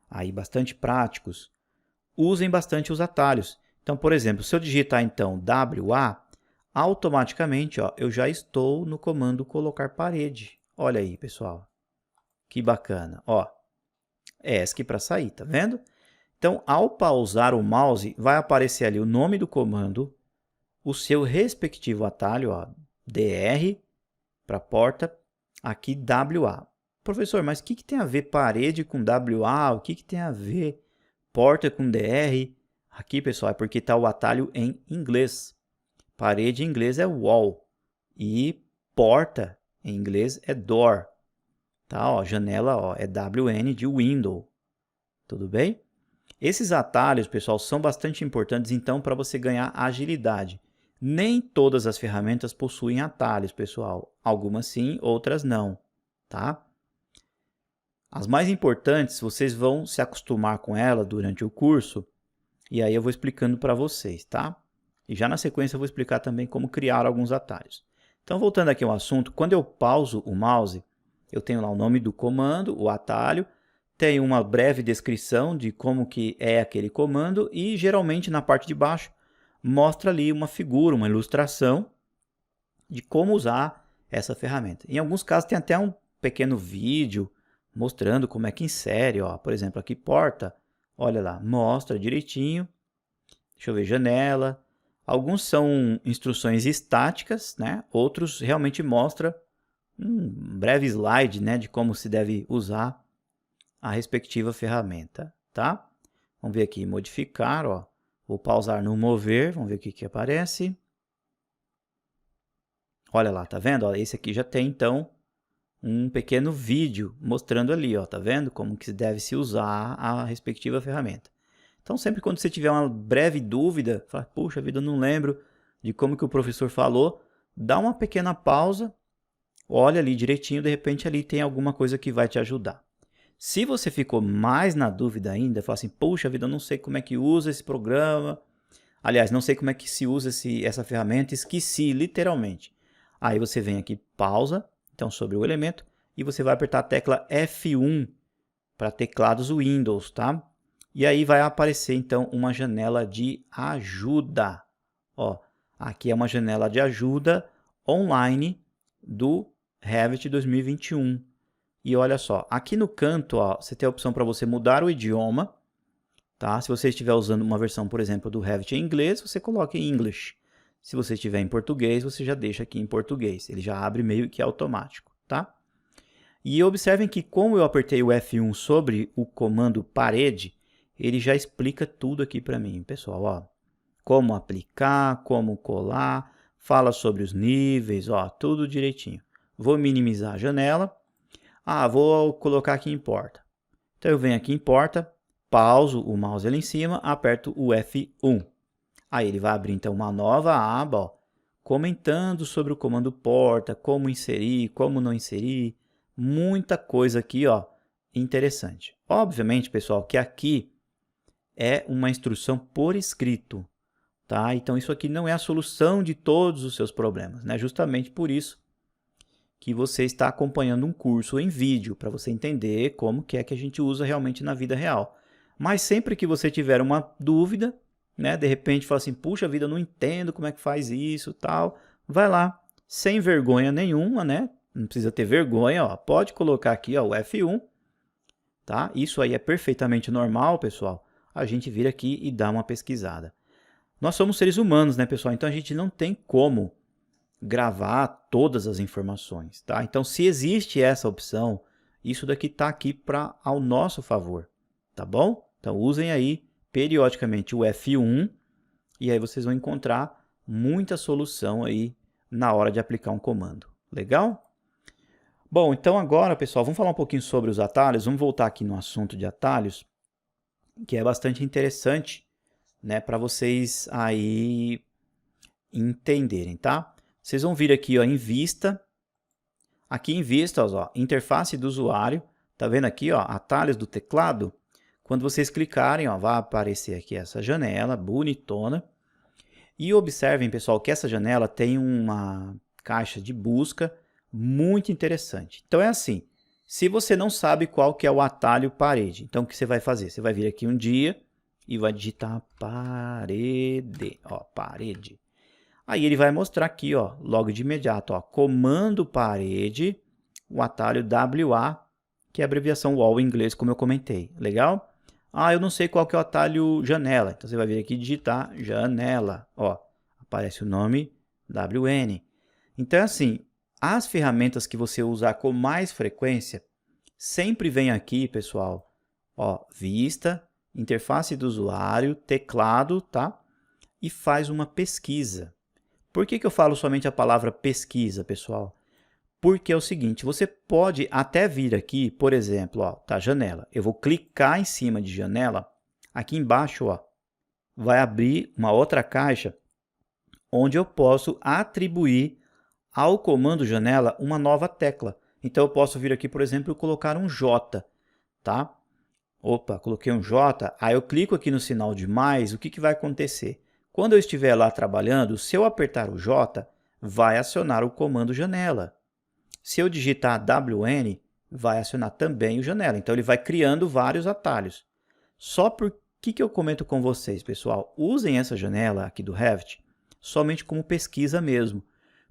aí bastante práticos, usem bastante os atalhos. Então, por exemplo, se eu digitar então WA, automaticamente ó, eu já estou no comando colocar parede. Olha aí, pessoal. Que bacana. Ó, ESC para sair, tá vendo? Então, ao pausar o mouse, vai aparecer ali o nome do comando, o seu respectivo atalho, ó, DR para porta, aqui WA. Professor, mas o que tem a ver parede com WA? O que tem a ver porta com DR? Aqui, pessoal, é porque está o atalho em inglês. Parede em inglês é wall e porta em inglês é door. Tá? Ó, janela ó, é WN de window. Tudo bem? Esses atalhos, pessoal, são bastante importantes então para você ganhar agilidade. Nem todas as ferramentas possuem atalhos, pessoal. Algumas sim, outras não. Tá? As mais importantes, vocês vão se acostumar com ela durante o curso e aí eu vou explicando para vocês, tá? E já na sequência eu vou explicar também como criar alguns atalhos. Então, voltando aqui ao assunto, quando eu pauso o mouse, eu tenho lá o nome do comando, o atalho, tenho uma breve descrição de como que é aquele comando e geralmente na parte de baixo mostra ali uma figura, uma ilustração de como usar essa ferramenta. Em alguns casos tem até um pequeno vídeo mostrando como é que insere, ó, por exemplo, aqui porta, olha lá, mostra direitinho. Deixa eu ver, janela. Alguns são instruções estáticas, né? Outros realmente mostram um breve slide, né, de como se deve usar a respectiva ferramenta, tá? Vamos ver aqui, modificar, ó. Vou pausar no mover, vamos ver o que aparece. Olha lá, tá vendo? Ó, esse aqui já tem, então, um pequeno vídeo mostrando ali, ó, tá vendo? Como que deve se usar a respectiva ferramenta. Então, sempre quando você tiver uma breve dúvida, fala, puxa vida, eu não lembro de como que o professor falou, dá uma pequena pausa, olha ali direitinho, de repente ali tem alguma coisa que vai te ajudar. Se você ficou mais na dúvida ainda, fala assim, puxa vida, eu não sei como é que usa esse programa, aliás, não sei como é que se usa essa ferramenta, esqueci, literalmente. Aí você vem aqui, pausa, então sobre o elemento, e você vai apertar a tecla F1 para teclados Windows, tá? E aí vai aparecer então uma janela de ajuda. Ó, aqui é uma janela de ajuda online do Revit 2021. E olha só, aqui no canto ó, você tem a opção para você mudar o idioma. Tá? Se você estiver usando uma versão, por exemplo, do Revit em inglês, você coloca em English. Se você estiver em português, você já deixa aqui em português. Ele já abre meio que automático. Tá? E observem que como eu apertei o F1 sobre o comando parede, ele já explica tudo aqui para mim, pessoal. Ó, como aplicar, como colar, fala sobre os níveis, ó, tudo direitinho. Vou minimizar a janela. Ah, vou colocar aqui em porta. Então eu venho aqui em porta, pauso o mouse ali em cima, aperto o F1. Aí ele vai abrir então uma nova aba, ó, comentando sobre o comando porta, como inserir, como não inserir, muita coisa aqui, ó, interessante. Obviamente, pessoal, que aqui é uma instrução por escrito, tá? Então isso aqui não é a solução de todos os seus problemas, né? Justamente por isso que você está acompanhando um curso em vídeo, para você entender como que é que a gente usa realmente na vida real. Mas sempre que você tiver uma dúvida, né, de repente fala assim, puxa vida, eu não entendo como é que faz isso, tal, vai lá, sem vergonha nenhuma, né, Não precisa ter vergonha, ó. Pode colocar aqui, ó, o F1, tá? Isso aí é perfeitamente normal, pessoal. A gente vir aqui e dar uma pesquisada. Nós somos seres humanos, né, pessoal? Então a gente não tem como gravar todas as informações, tá? Então, se existe essa opção, isso daqui está aqui para ao nosso favor, tá bom? Então, usem aí periodicamente o F1 e aí vocês vão encontrar muita solução aí na hora de aplicar um comando. Legal? Bom, então agora, pessoal, vamos falar um pouquinho sobre os atalhos. Vamos voltar aqui no assunto de atalhos, que é bastante interessante, né, para vocês aí entenderem, tá? Vocês vão vir aqui, ó, em vista. Aqui em vista, ó, interface do usuário. Tá vendo aqui, ó, atalhos do teclado? Quando vocês clicarem, ó, vai aparecer aqui essa janela bonitona. E observem, pessoal, que essa janela tem uma caixa de busca muito interessante. Então é assim, se você não sabe qual que é o atalho parede, então o que você vai fazer? Você vai vir aqui um dia e vai digitar parede, ó, parede. Aí ele vai mostrar aqui, ó, logo de imediato, ó, comando parede, o atalho WA, que é a abreviação wall em inglês, como eu comentei. Legal? Ah, eu não sei qual que é o atalho janela. Então você vai vir aqui e digitar janela, ó, aparece o nome WN. Então é assim, as ferramentas que você usar com mais frequência, sempre vem aqui, pessoal, ó, vista, interface do usuário, teclado, tá? E faz uma pesquisa. Por que eu falo somente a palavra pesquisa, pessoal? Porque é o seguinte, você pode até vir aqui, por exemplo, ó, tá, janela. Eu vou clicar em cima de janela, aqui embaixo, ó, vai abrir uma outra caixa onde eu posso atribuir ao comando janela uma nova tecla. Então eu posso vir aqui, por exemplo, e colocar um J, tá? Opa, coloquei um J, aí eu clico aqui no sinal de mais, o que vai acontecer? Quando eu estiver lá trabalhando, se eu apertar o J, vai acionar o comando janela. Se eu digitar WN, vai acionar também o janela. Então ele vai criando vários atalhos. Só por que eu comento com vocês, pessoal? Usem essa janela aqui do Revit somente como pesquisa mesmo.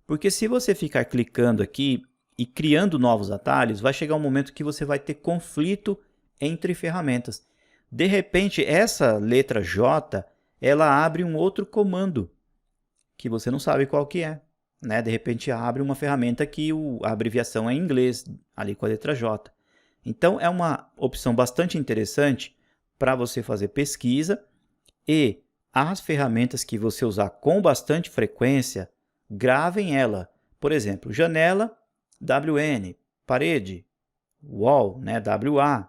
Porque se você ficar clicando aqui e criando novos atalhos, vai chegar um momento que você vai ter conflito entre ferramentas. De repente, essa letra J, ela abre um outro comando que você não sabe qual que é, né? De repente, abre uma ferramenta que a abreviação é em inglês, ali com a letra J. Então, é uma opção bastante interessante para você fazer pesquisa e as ferramentas que você usar com bastante frequência, gravem ela. Por exemplo, janela, WN, parede, wall, né, WA,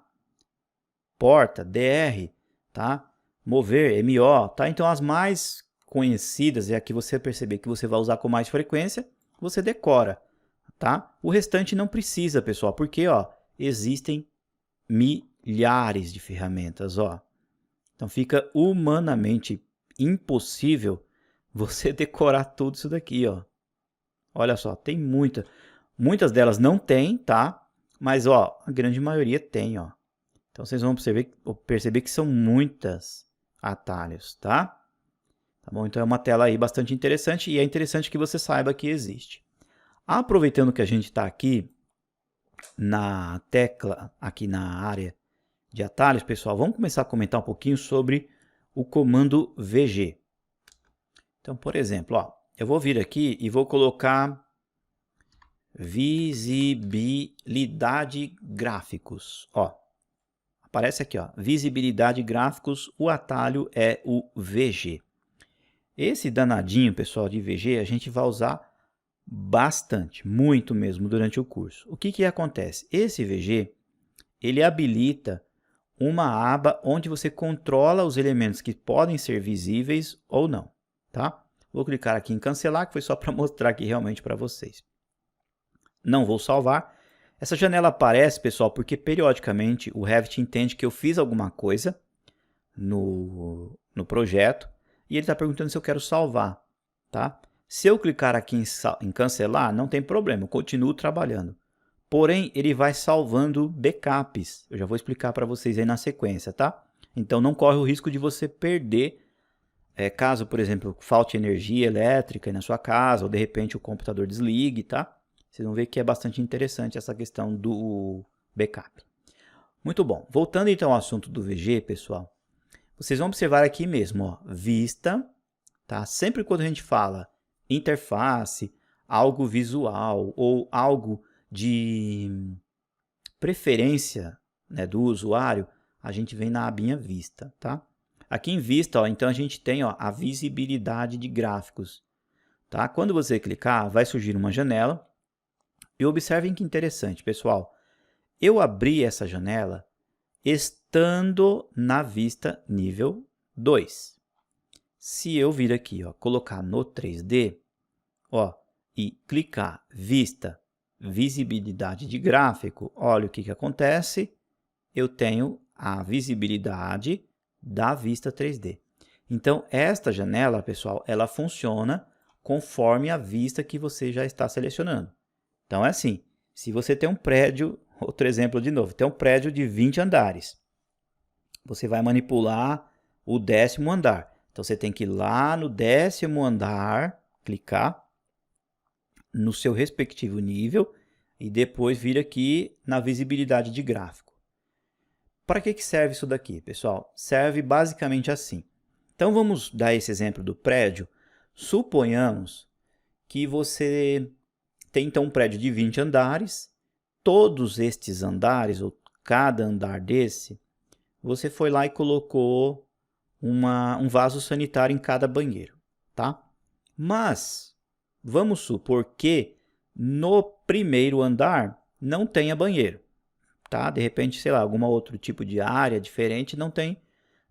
porta, DR, tá? Mover, MO, tá? Então as mais conhecidas é a que você perceber que você vai usar com mais frequência, você decora, tá? O restante não precisa, pessoal, porque, ó, existem milhares de ferramentas, ó. Então fica humanamente impossível você decorar tudo isso daqui, ó. Olha só, tem muitas delas não tem, tá? Mas, ó, a grande maioria tem, ó. Então, vocês vão perceber que são muitas atalhos, tá? Tá bom? Então, é uma tela aí bastante interessante e é interessante que você saiba que existe. Aproveitando que a gente está aqui na tecla, aqui na área de atalhos, pessoal, vamos começar a comentar um pouquinho sobre o comando VG. Então, por exemplo, ó, eu vou vir aqui e vou colocar visibilidade gráficos. Ó, aparece aqui, ó, visibilidade gráficos, o atalho é o VG. Esse danadinho, pessoal, de VG, a gente vai usar bastante, muito mesmo, durante o curso. O que acontece? Esse VG, ele habilita uma aba onde você controla os elementos que podem ser visíveis ou não, tá? Vou clicar aqui em cancelar, que foi só para mostrar aqui realmente para vocês. Não vou salvar. Essa janela aparece, pessoal, porque periodicamente o Revit entende que eu fiz alguma coisa no projeto e ele está perguntando se eu quero salvar, tá? Se eu clicar aqui em cancelar, não tem problema, eu continuo trabalhando. Porém, ele vai salvando backups. Eu já vou explicar para vocês aí na sequência, tá? Então, não corre o risco de você perder, caso, por exemplo, falte energia elétrica na sua casa, ou de repente o computador desligue, tá? Vocês vão ver que é bastante interessante essa questão do backup. Muito bom. Voltando então ao assunto do VG, pessoal, vocês vão observar aqui mesmo, ó, vista, tá? Sempre quando a gente fala interface, algo visual ou algo de preferência, né, do usuário, a gente vem na abinha vista, tá? Aqui em vista, ó, então a gente tem, ó, a visibilidade de gráficos, tá? Quando você clicar, vai surgir uma janela. E observem que interessante, pessoal. Eu abri essa janela estando na vista nível 2. Se eu vir aqui, ó, colocar no 3D, ó, e clicar vista, visibilidade de gráfico, olha o que acontece. Eu tenho a visibilidade da vista 3D. Então, esta janela, pessoal, ela funciona conforme a vista que você já está selecionando. Então, é assim, se você tem um prédio, outro exemplo de novo, tem um prédio de 20 andares. Você vai manipular o 10º andar. Então, você tem que ir lá no 10º andar, clicar no seu respectivo nível e depois vir aqui na visibilidade de gráfico. Para que serve isso daqui, pessoal? Serve basicamente assim. Então, vamos dar esse exemplo do prédio. Suponhamos que você tem então um prédio de 20 andares, todos estes andares, ou cada andar desse, você foi lá e colocou um vaso sanitário em cada banheiro, tá? Mas, vamos supor que no primeiro andar não tenha banheiro, tá? De repente, sei lá, algum outro tipo de área diferente não tem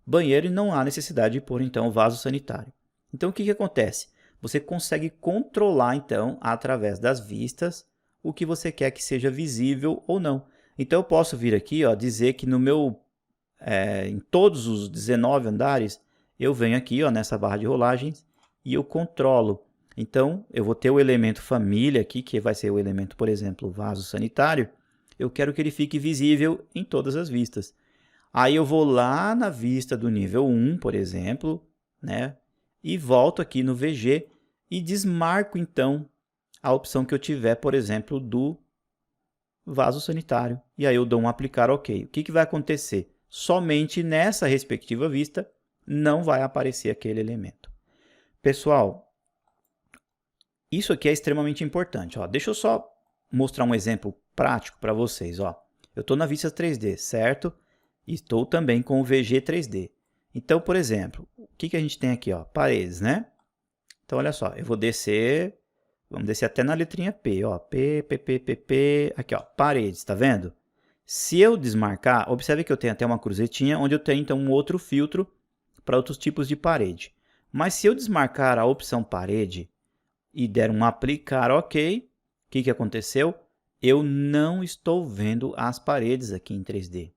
banheiro e não há necessidade de pôr então o vaso sanitário. Então, o que acontece? Você consegue controlar, então, através das vistas, o que você quer que seja visível ou não. Então, eu posso vir aqui, ó, dizer que no meu, em todos os 19 andares, eu venho aqui, ó, nessa barra de rolagens e eu controlo. Então, eu vou ter o elemento família aqui, que vai ser o elemento, por exemplo, vaso sanitário. Eu quero que ele fique visível em todas as vistas. Aí eu vou lá na vista do nível 1, por exemplo, né? E volto aqui no VG e desmarco, então, a opção que eu tiver, por exemplo, do vaso sanitário. E aí eu dou um aplicar OK. O que vai acontecer? Somente nessa respectiva vista não vai aparecer aquele elemento. Pessoal, isso aqui é extremamente importante. Ó. Deixa eu só mostrar um exemplo prático para vocês. Ó. Eu estou na vista 3D, certo? E estou também com o VG 3D. Então, por exemplo, o que a gente tem aqui? Ó? Paredes, né? Então, olha só, eu vou descer, vamos descer até na letrinha P, ó, P, aqui, ó, paredes, tá vendo? Se eu desmarcar, observe que eu tenho até uma cruzetinha, onde eu tenho, então, um outro filtro para outros tipos de parede. Mas se eu desmarcar a opção parede e der um aplicar OK, o que aconteceu? Eu não estou vendo as paredes aqui em 3D.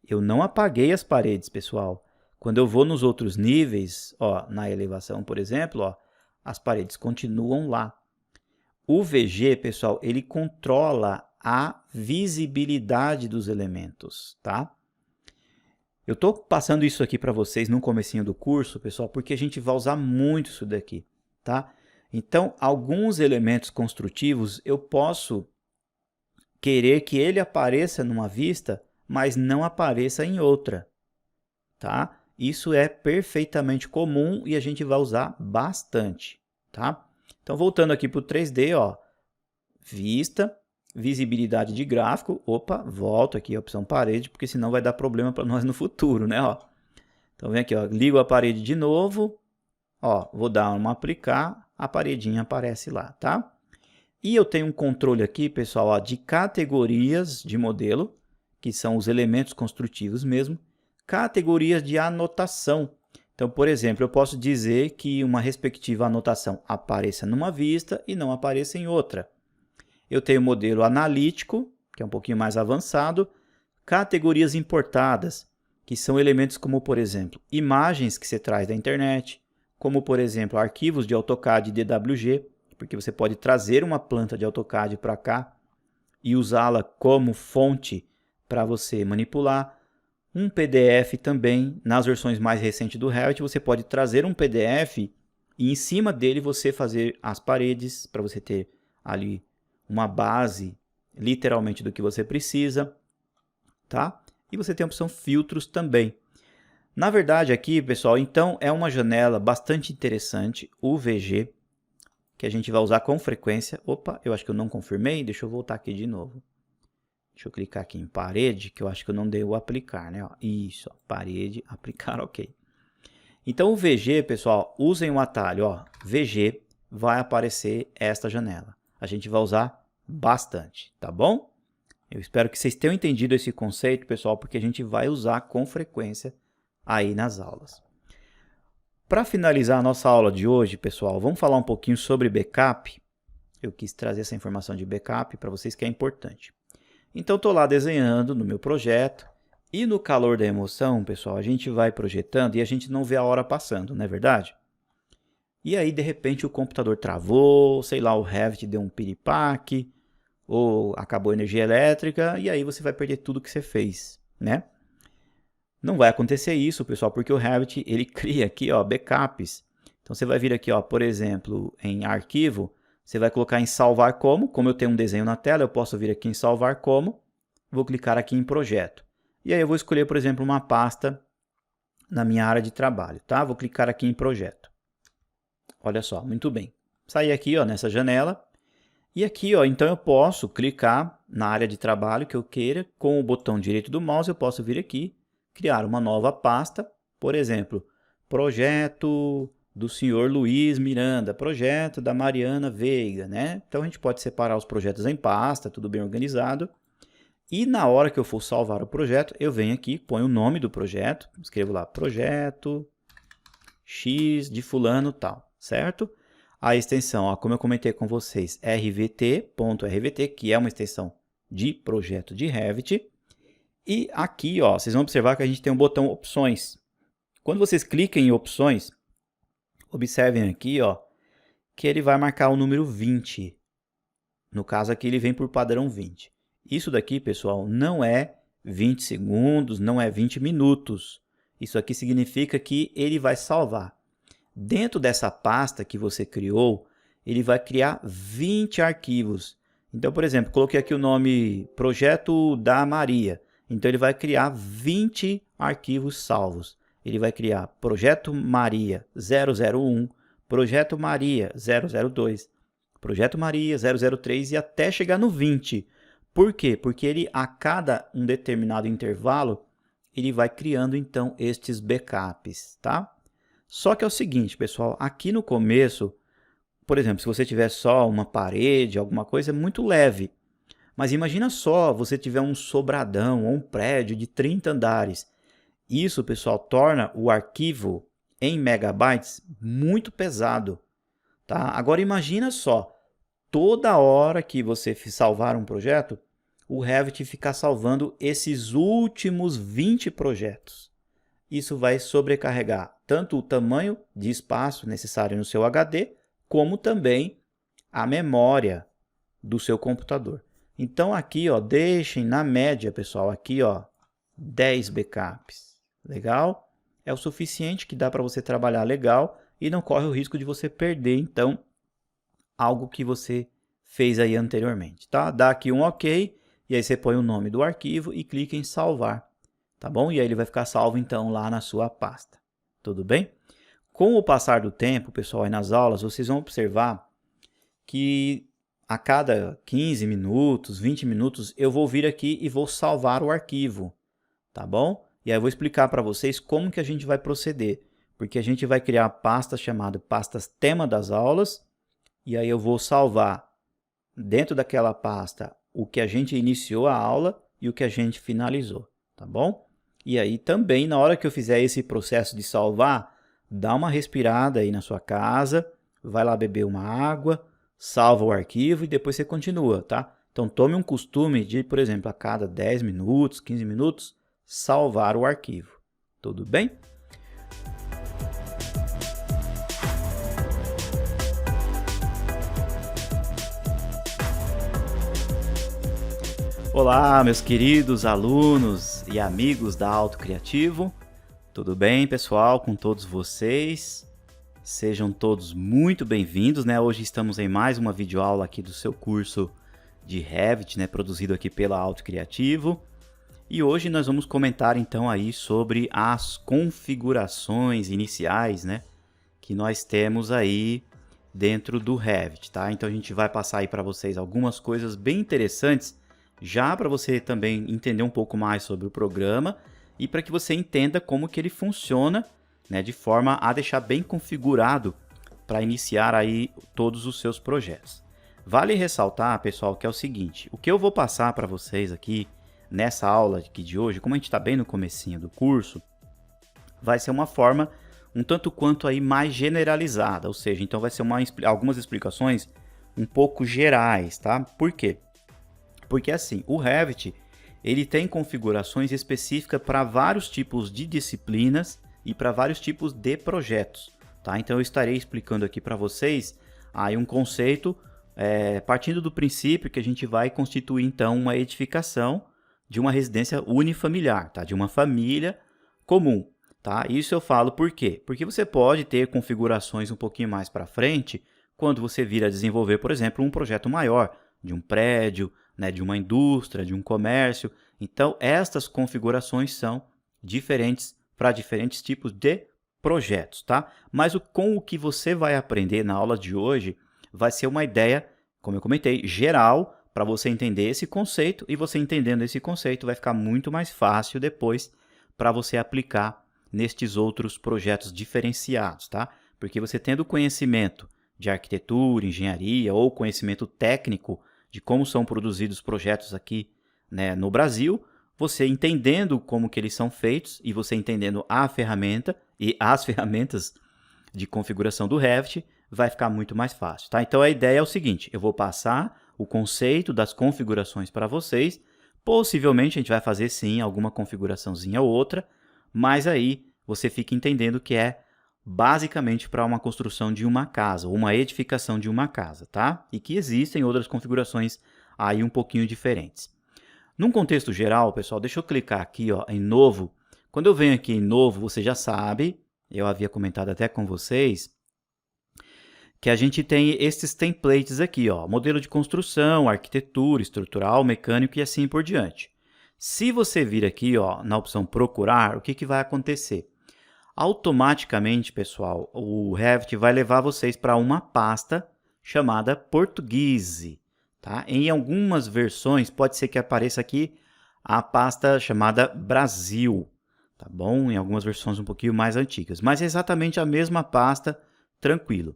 Eu não apaguei as paredes, pessoal. Quando eu vou nos outros níveis, ó, na elevação, por exemplo, ó, as paredes continuam lá. O VG, pessoal, ele controla a visibilidade dos elementos, tá? Eu estou passando isso aqui para vocês no comecinho do curso, pessoal, porque a gente vai usar muito isso daqui, tá? Então, alguns elementos construtivos eu posso querer que ele apareça numa vista, mas não apareça em outra, tá? Isso é perfeitamente comum e a gente vai usar bastante, tá? Então, voltando aqui para o 3D, ó, vista, visibilidade de gráfico, opa, volto aqui a opção parede, porque senão vai dar problema para nós no futuro, né? Ó. Então, vem aqui, ó, ligo a parede de novo, ó, vou dar uma aplicar, a paredinha aparece lá, tá? E eu tenho um controle aqui, pessoal, ó, de categorias de modelo, que são os elementos construtivos mesmo, categorias de anotação. Então, por exemplo, eu posso dizer que uma respectiva anotação apareça numa vista e não apareça em outra. Eu tenho o modelo analítico, que é um pouquinho mais avançado, categorias importadas, que são elementos como, por exemplo, imagens que você traz da internet, como, por exemplo, arquivos de AutoCAD e DWG, porque você pode trazer uma planta de AutoCAD para cá e usá-la como fonte para você manipular. Um PDF também, nas versões mais recentes do Revit, você pode trazer um PDF e em cima dele você fazer as paredes, para você ter ali uma base literalmente do que você precisa, tá? E você tem a opção filtros também. Na verdade aqui, pessoal, então é uma janela bastante interessante, o VG, que a gente vai usar com frequência. Opa, eu acho que eu não confirmei, deixa eu voltar aqui de novo. Deixa eu clicar aqui em parede, que eu acho que eu não dei o aplicar, né? Isso, ó, parede, aplicar, ok. Então o VG, pessoal, usem o atalho, ó, VG, vai aparecer esta janela. A gente vai usar bastante, tá bom? Eu espero que vocês tenham entendido esse conceito, pessoal, porque a gente vai usar com frequência aí nas aulas. Para finalizar a nossa aula de hoje, pessoal, vamos falar um pouquinho sobre backup. Eu quis trazer essa informação de backup para vocês que é importante. Então, estou lá desenhando no meu projeto e no calor da emoção, pessoal, a gente vai projetando e a gente não vê a hora passando, não é verdade? E aí, de repente, o computador travou, sei lá, o Revit deu um piripaque, ou acabou a energia elétrica, e aí você vai perder tudo que você fez, né? Não vai acontecer isso, pessoal, porque o Revit, ele cria aqui, ó, backups. Então, você vai vir aqui, ó, por exemplo, em arquivo, você vai colocar em salvar como eu tenho um desenho na tela, eu posso vir aqui em salvar como, vou clicar aqui em projeto. E aí eu vou escolher, por exemplo, uma pasta na minha área de trabalho, tá? Vou clicar aqui em projeto. Olha só, muito bem. Saí aqui, ó, nessa janela. E aqui, ó, então eu posso clicar na área de trabalho que eu queira, com o botão direito do mouse eu posso vir aqui, criar uma nova pasta, por exemplo, projeto do senhor Luiz Miranda, projeto da Mariana Veiga, né? Então a gente pode separar os projetos em pasta, tudo bem organizado. E na hora que eu for salvar o projeto, eu venho aqui, ponho o nome do projeto, escrevo lá, projeto X de fulano tal, certo? A extensão, ó, como eu comentei com vocês, rvt.rvt, que é uma extensão de projeto de Revit. E aqui, ó, vocês vão observar que a gente tem um botão opções. Quando vocês clicam em opções, observem aqui, ó, que ele vai marcar o número 20. No caso aqui ele vem por padrão 20. Isso daqui, pessoal, não é 20 segundos, não é 20 minutos. Isso aqui significa que ele vai salvar. Dentro dessa pasta que você criou, ele vai criar 20 arquivos. Então, por exemplo, coloquei aqui o nome Projeto da Maria. Então, ele vai criar 20 arquivos salvos. Ele vai criar Projeto Maria 001, Projeto Maria 002, Projeto Maria 003 e até chegar no 20. Por quê? Porque ele, a cada um determinado intervalo, ele vai criando, então, estes backups, tá? Só que é o seguinte, pessoal, aqui no começo, por exemplo, se você tiver só uma parede, alguma coisa, é muito leve. Mas imagina só, você tiver um sobradão ou um prédio de 30 andares. Isso, pessoal, torna o arquivo em megabytes muito pesado, tá? Agora imagina só, toda hora que você salvar um projeto, o Revit ficar salvando esses últimos 20 projetos. Isso vai sobrecarregar tanto o tamanho de espaço necessário no seu HD, como também a memória do seu computador. Então aqui, ó, deixem na média, pessoal, aqui, ó, 10 backups. Legal? É o suficiente que dá para você trabalhar legal e não corre o risco de você perder, então, algo que você fez aí anteriormente, tá? Dá aqui um OK, e aí você põe o nome do arquivo e clica em salvar, tá bom? E aí ele vai ficar salvo, então, lá na sua pasta. Tudo bem? Com o passar do tempo, pessoal, aí nas aulas, vocês vão observar que a cada 15 minutos, 20 minutos, eu vou vir aqui e vou salvar o arquivo, tá bom? E aí eu vou explicar para vocês como que a gente vai proceder, porque a gente vai criar pastas chamadas pastas tema das aulas, e aí eu vou salvar dentro daquela pasta o que a gente iniciou a aula e o que a gente finalizou, tá bom? E aí também, na hora que eu fizer esse processo de salvar, dá uma respirada aí na sua casa, vai lá beber uma água, salva o arquivo e depois você continua, tá? Então tome um costume de, por exemplo, a cada 10 minutos, 15 minutos, salvar o arquivo. Tudo bem? Olá, meus queridos alunos e amigos da Auto Criativo. Tudo bem, pessoal, com todos vocês? Sejam todos muito bem-vindos, né? Hoje estamos em mais uma videoaula aqui do seu curso de Revit, né, produzido aqui pela Auto Criativo. E hoje nós vamos comentar então aí sobre as configurações iniciais, né, que nós temos aí dentro do Revit, tá? Então a gente vai passar aí para vocês algumas coisas bem interessantes, já para você também entender um pouco mais sobre o programa e para que você entenda como que ele funciona, né, de forma a deixar bem configurado para iniciar aí todos os seus projetos. Vale ressaltar, pessoal, que é o seguinte, o que eu vou passar para vocês aqui nessa aula aqui de hoje, como a gente está bem no comecinho do curso, vai ser uma forma um tanto quanto aí mais generalizada, ou seja, então vai ser algumas explicações um pouco gerais, tá? Por quê? Porque assim, o Revit, ele tem configurações específicas para vários tipos de disciplinas e para vários tipos de projetos, tá? Então eu estarei explicando aqui para vocês aí um conceito, partindo do princípio que a gente vai constituir então uma edificação de uma residência unifamiliar, tá? De uma família comum, tá? Isso eu falo por quê? Porque você pode ter configurações um pouquinho mais para frente, quando você vir a desenvolver, por exemplo, um projeto maior, de um prédio, né, de uma indústria, de um comércio. Então, estas configurações são diferentes para diferentes tipos de projetos, tá? Mas com o que você vai aprender na aula de hoje, vai ser uma ideia, como eu comentei, geral, para você entender esse conceito, e você entendendo esse conceito vai ficar muito mais fácil depois para você aplicar nestes outros projetos diferenciados, tá? Porque você tendo conhecimento de arquitetura, engenharia ou conhecimento técnico de como são produzidos projetos aqui, né, no Brasil, você entendendo como que eles são feitos e você entendendo a ferramenta e as ferramentas de configuração do Revit, vai ficar muito mais fácil, tá? Então a ideia é o seguinte, eu vou passar o conceito das configurações para vocês. Possivelmente a gente vai fazer sim alguma configuraçãozinha ou outra, mas aí você fica entendendo que é basicamente para uma construção de uma casa, ou uma edificação de uma casa, tá? E que existem outras configurações aí um pouquinho diferentes. Num contexto geral, pessoal, deixa eu clicar aqui, ó, em novo. Quando eu venho aqui em novo, você já sabe, eu havia comentado até com vocês, que a gente tem esses templates aqui, ó, modelo de construção, arquitetura, estrutural, mecânico e assim por diante. Se você vir aqui, ó, na opção procurar, o que vai acontecer? Automaticamente, pessoal, o Revit vai levar vocês para uma pasta chamada Portuguese, tá? Em algumas versões pode ser que apareça aqui a pasta chamada Brasil, tá bom? Em algumas versões um pouquinho mais antigas, mas é exatamente a mesma pasta, tranquilo.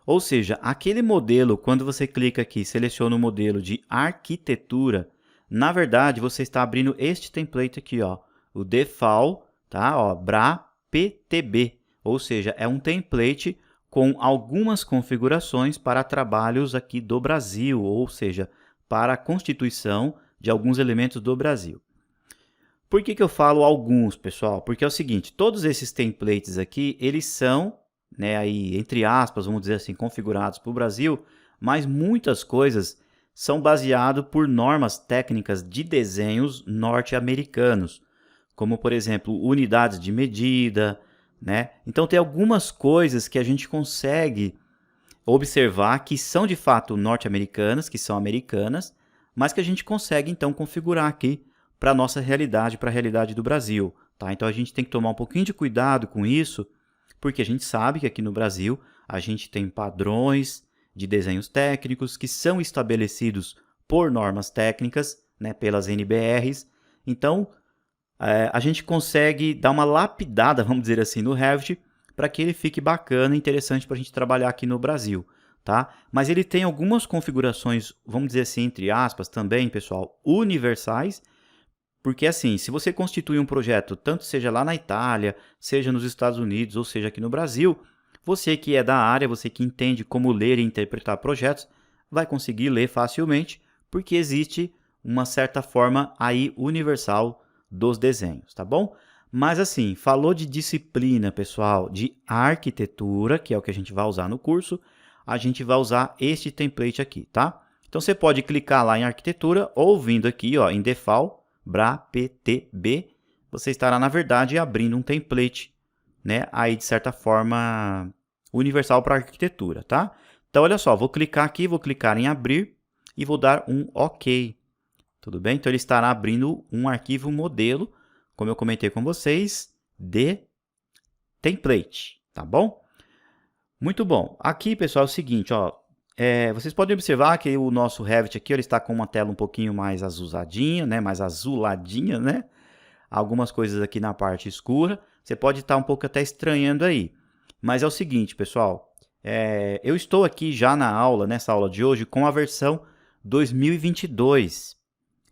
Ou seja, aquele modelo, quando você clica aqui, seleciona o modelo de arquitetura, na verdade, você está abrindo este template aqui, ó, o default, tá? Ó, BRA-PTB, ou seja, é um template com algumas configurações para trabalhos aqui do Brasil, ou seja, para a constituição de alguns elementos do Brasil. Por que eu falo alguns, pessoal? Porque é o seguinte, todos esses templates aqui, eles são, né, aí, entre aspas, vamos dizer assim, configurados para o Brasil, mas muitas coisas são baseadas por normas técnicas de desenhos norte-americanos, como, por exemplo, unidades de medida, né? Então, tem algumas coisas que a gente consegue observar que são, de fato, norte-americanas, que são americanas, mas que a gente consegue, então, configurar aqui para a nossa realidade, para a realidade do Brasil, tá? Então, a gente tem que tomar um pouquinho de cuidado com isso, porque a gente sabe que aqui no Brasil a gente tem padrões de desenhos técnicos que são estabelecidos por normas técnicas, né, pelas NBRs. Então, a gente consegue dar uma lapidada, vamos dizer assim, no Revit para que ele fique bacana e interessante para a gente trabalhar aqui no Brasil, tá? Mas ele tem algumas configurações, vamos dizer assim, entre aspas, também, pessoal, universais. Porque assim, se você constituir um projeto, tanto seja lá na Itália, seja nos Estados Unidos, ou seja aqui no Brasil, você que é da área, você que entende como ler e interpretar projetos, vai conseguir ler facilmente, porque existe uma certa forma aí universal dos desenhos, tá bom? Mas assim, falou de disciplina, pessoal, de arquitetura, que é o que a gente vai usar no curso, a gente vai usar este template aqui, tá? Então você pode clicar lá em arquitetura, ou vindo aqui, ó, em default, BRA-PTB, você estará, na verdade, abrindo um template, né, aí de certa forma universal para arquitetura, tá? Então, olha só, vou clicar aqui, vou clicar em abrir, e vou dar um OK. Tudo bem? Então ele estará abrindo um arquivo modelo, como eu comentei com vocês, de template, tá bom? Muito bom. Aqui, pessoal, é o seguinte, ó, vocês podem observar que o nosso Revit aqui ele está com uma tela um pouquinho mais azuladinha, né? Mais azuladinha, né? Algumas coisas aqui na parte escura. Você pode estar um pouco até estranhando aí. Mas é o seguinte, pessoal. Eu estou aqui já na aula, nessa aula de hoje, com a versão 2022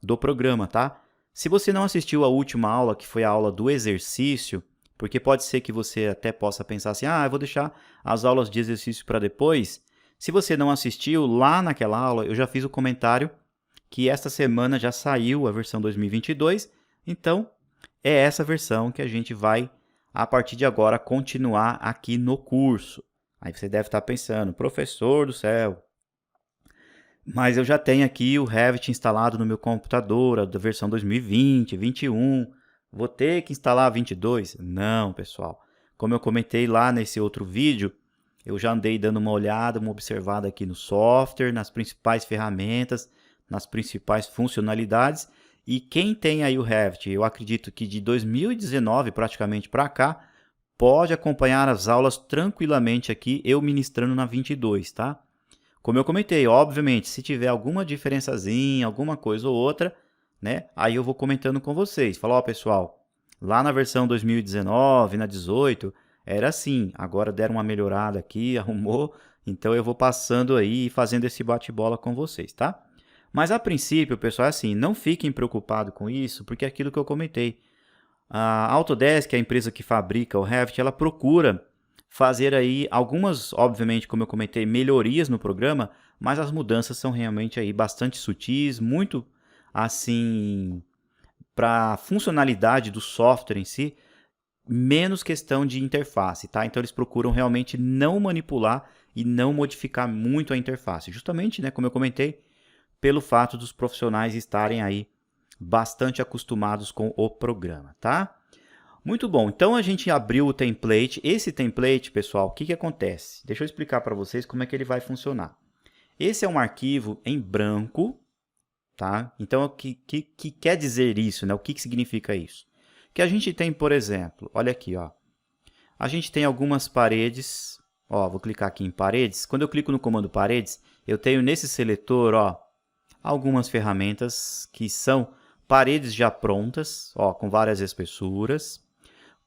do programa, tá? Se você não assistiu a última aula, que foi a aula do exercício, porque pode ser que você até possa pensar assim, eu vou deixar as aulas de exercício para depois. Se você não assistiu, lá naquela aula eu já fiz o comentário que esta semana já saiu a versão 2022, então é essa versão que a gente vai, a partir de agora, continuar aqui no curso. Aí você deve estar pensando, professor do céu, mas eu já tenho aqui o Revit instalado no meu computador, a da versão 2020, 21. Vou ter que instalar a 22? Não, pessoal. Como eu comentei lá nesse outro vídeo, eu já andei dando uma olhada, uma observada aqui no software, nas principais ferramentas, nas principais funcionalidades. E quem tem aí o Revit, eu acredito que de 2019 praticamente para cá, pode acompanhar as aulas tranquilamente aqui, eu ministrando na 22, tá? Como eu comentei, obviamente, se tiver alguma diferençazinha, alguma coisa ou outra, né? Aí eu vou comentando com vocês. Falar, ó, pessoal, lá na versão 2019, na 18, era assim. Agora deram uma melhorada aqui, arrumou. Então eu vou passando aí e fazendo esse bate-bola com vocês, tá? Mas a princípio, pessoal, é assim, não fiquem preocupados com isso, porque é aquilo que eu comentei. A Autodesk, a empresa que fabrica o Revit, ela procura fazer aí algumas, obviamente, como eu comentei, melhorias no programa, mas as mudanças são realmente aí bastante sutis, muito assim para a funcionalidade do software em si, menos questão de interface, tá? Então eles procuram realmente não manipular e não modificar muito a interface, justamente, né, como eu comentei, pelo fato dos profissionais estarem aí bastante acostumados com o programa, tá? Muito bom, então a gente abriu o template. Esse template, pessoal, o que acontece? Deixa eu explicar para vocês como é que ele vai funcionar. Esse é um arquivo em branco, tá? Então, o que quer dizer isso, né? O que significa isso? Que a gente tem, por exemplo, olha aqui, ó. A gente tem algumas paredes, ó, vou clicar aqui em paredes. Quando eu clico no comando paredes, eu tenho nesse seletor, ó, algumas ferramentas que são paredes já prontas, ó, com várias espessuras.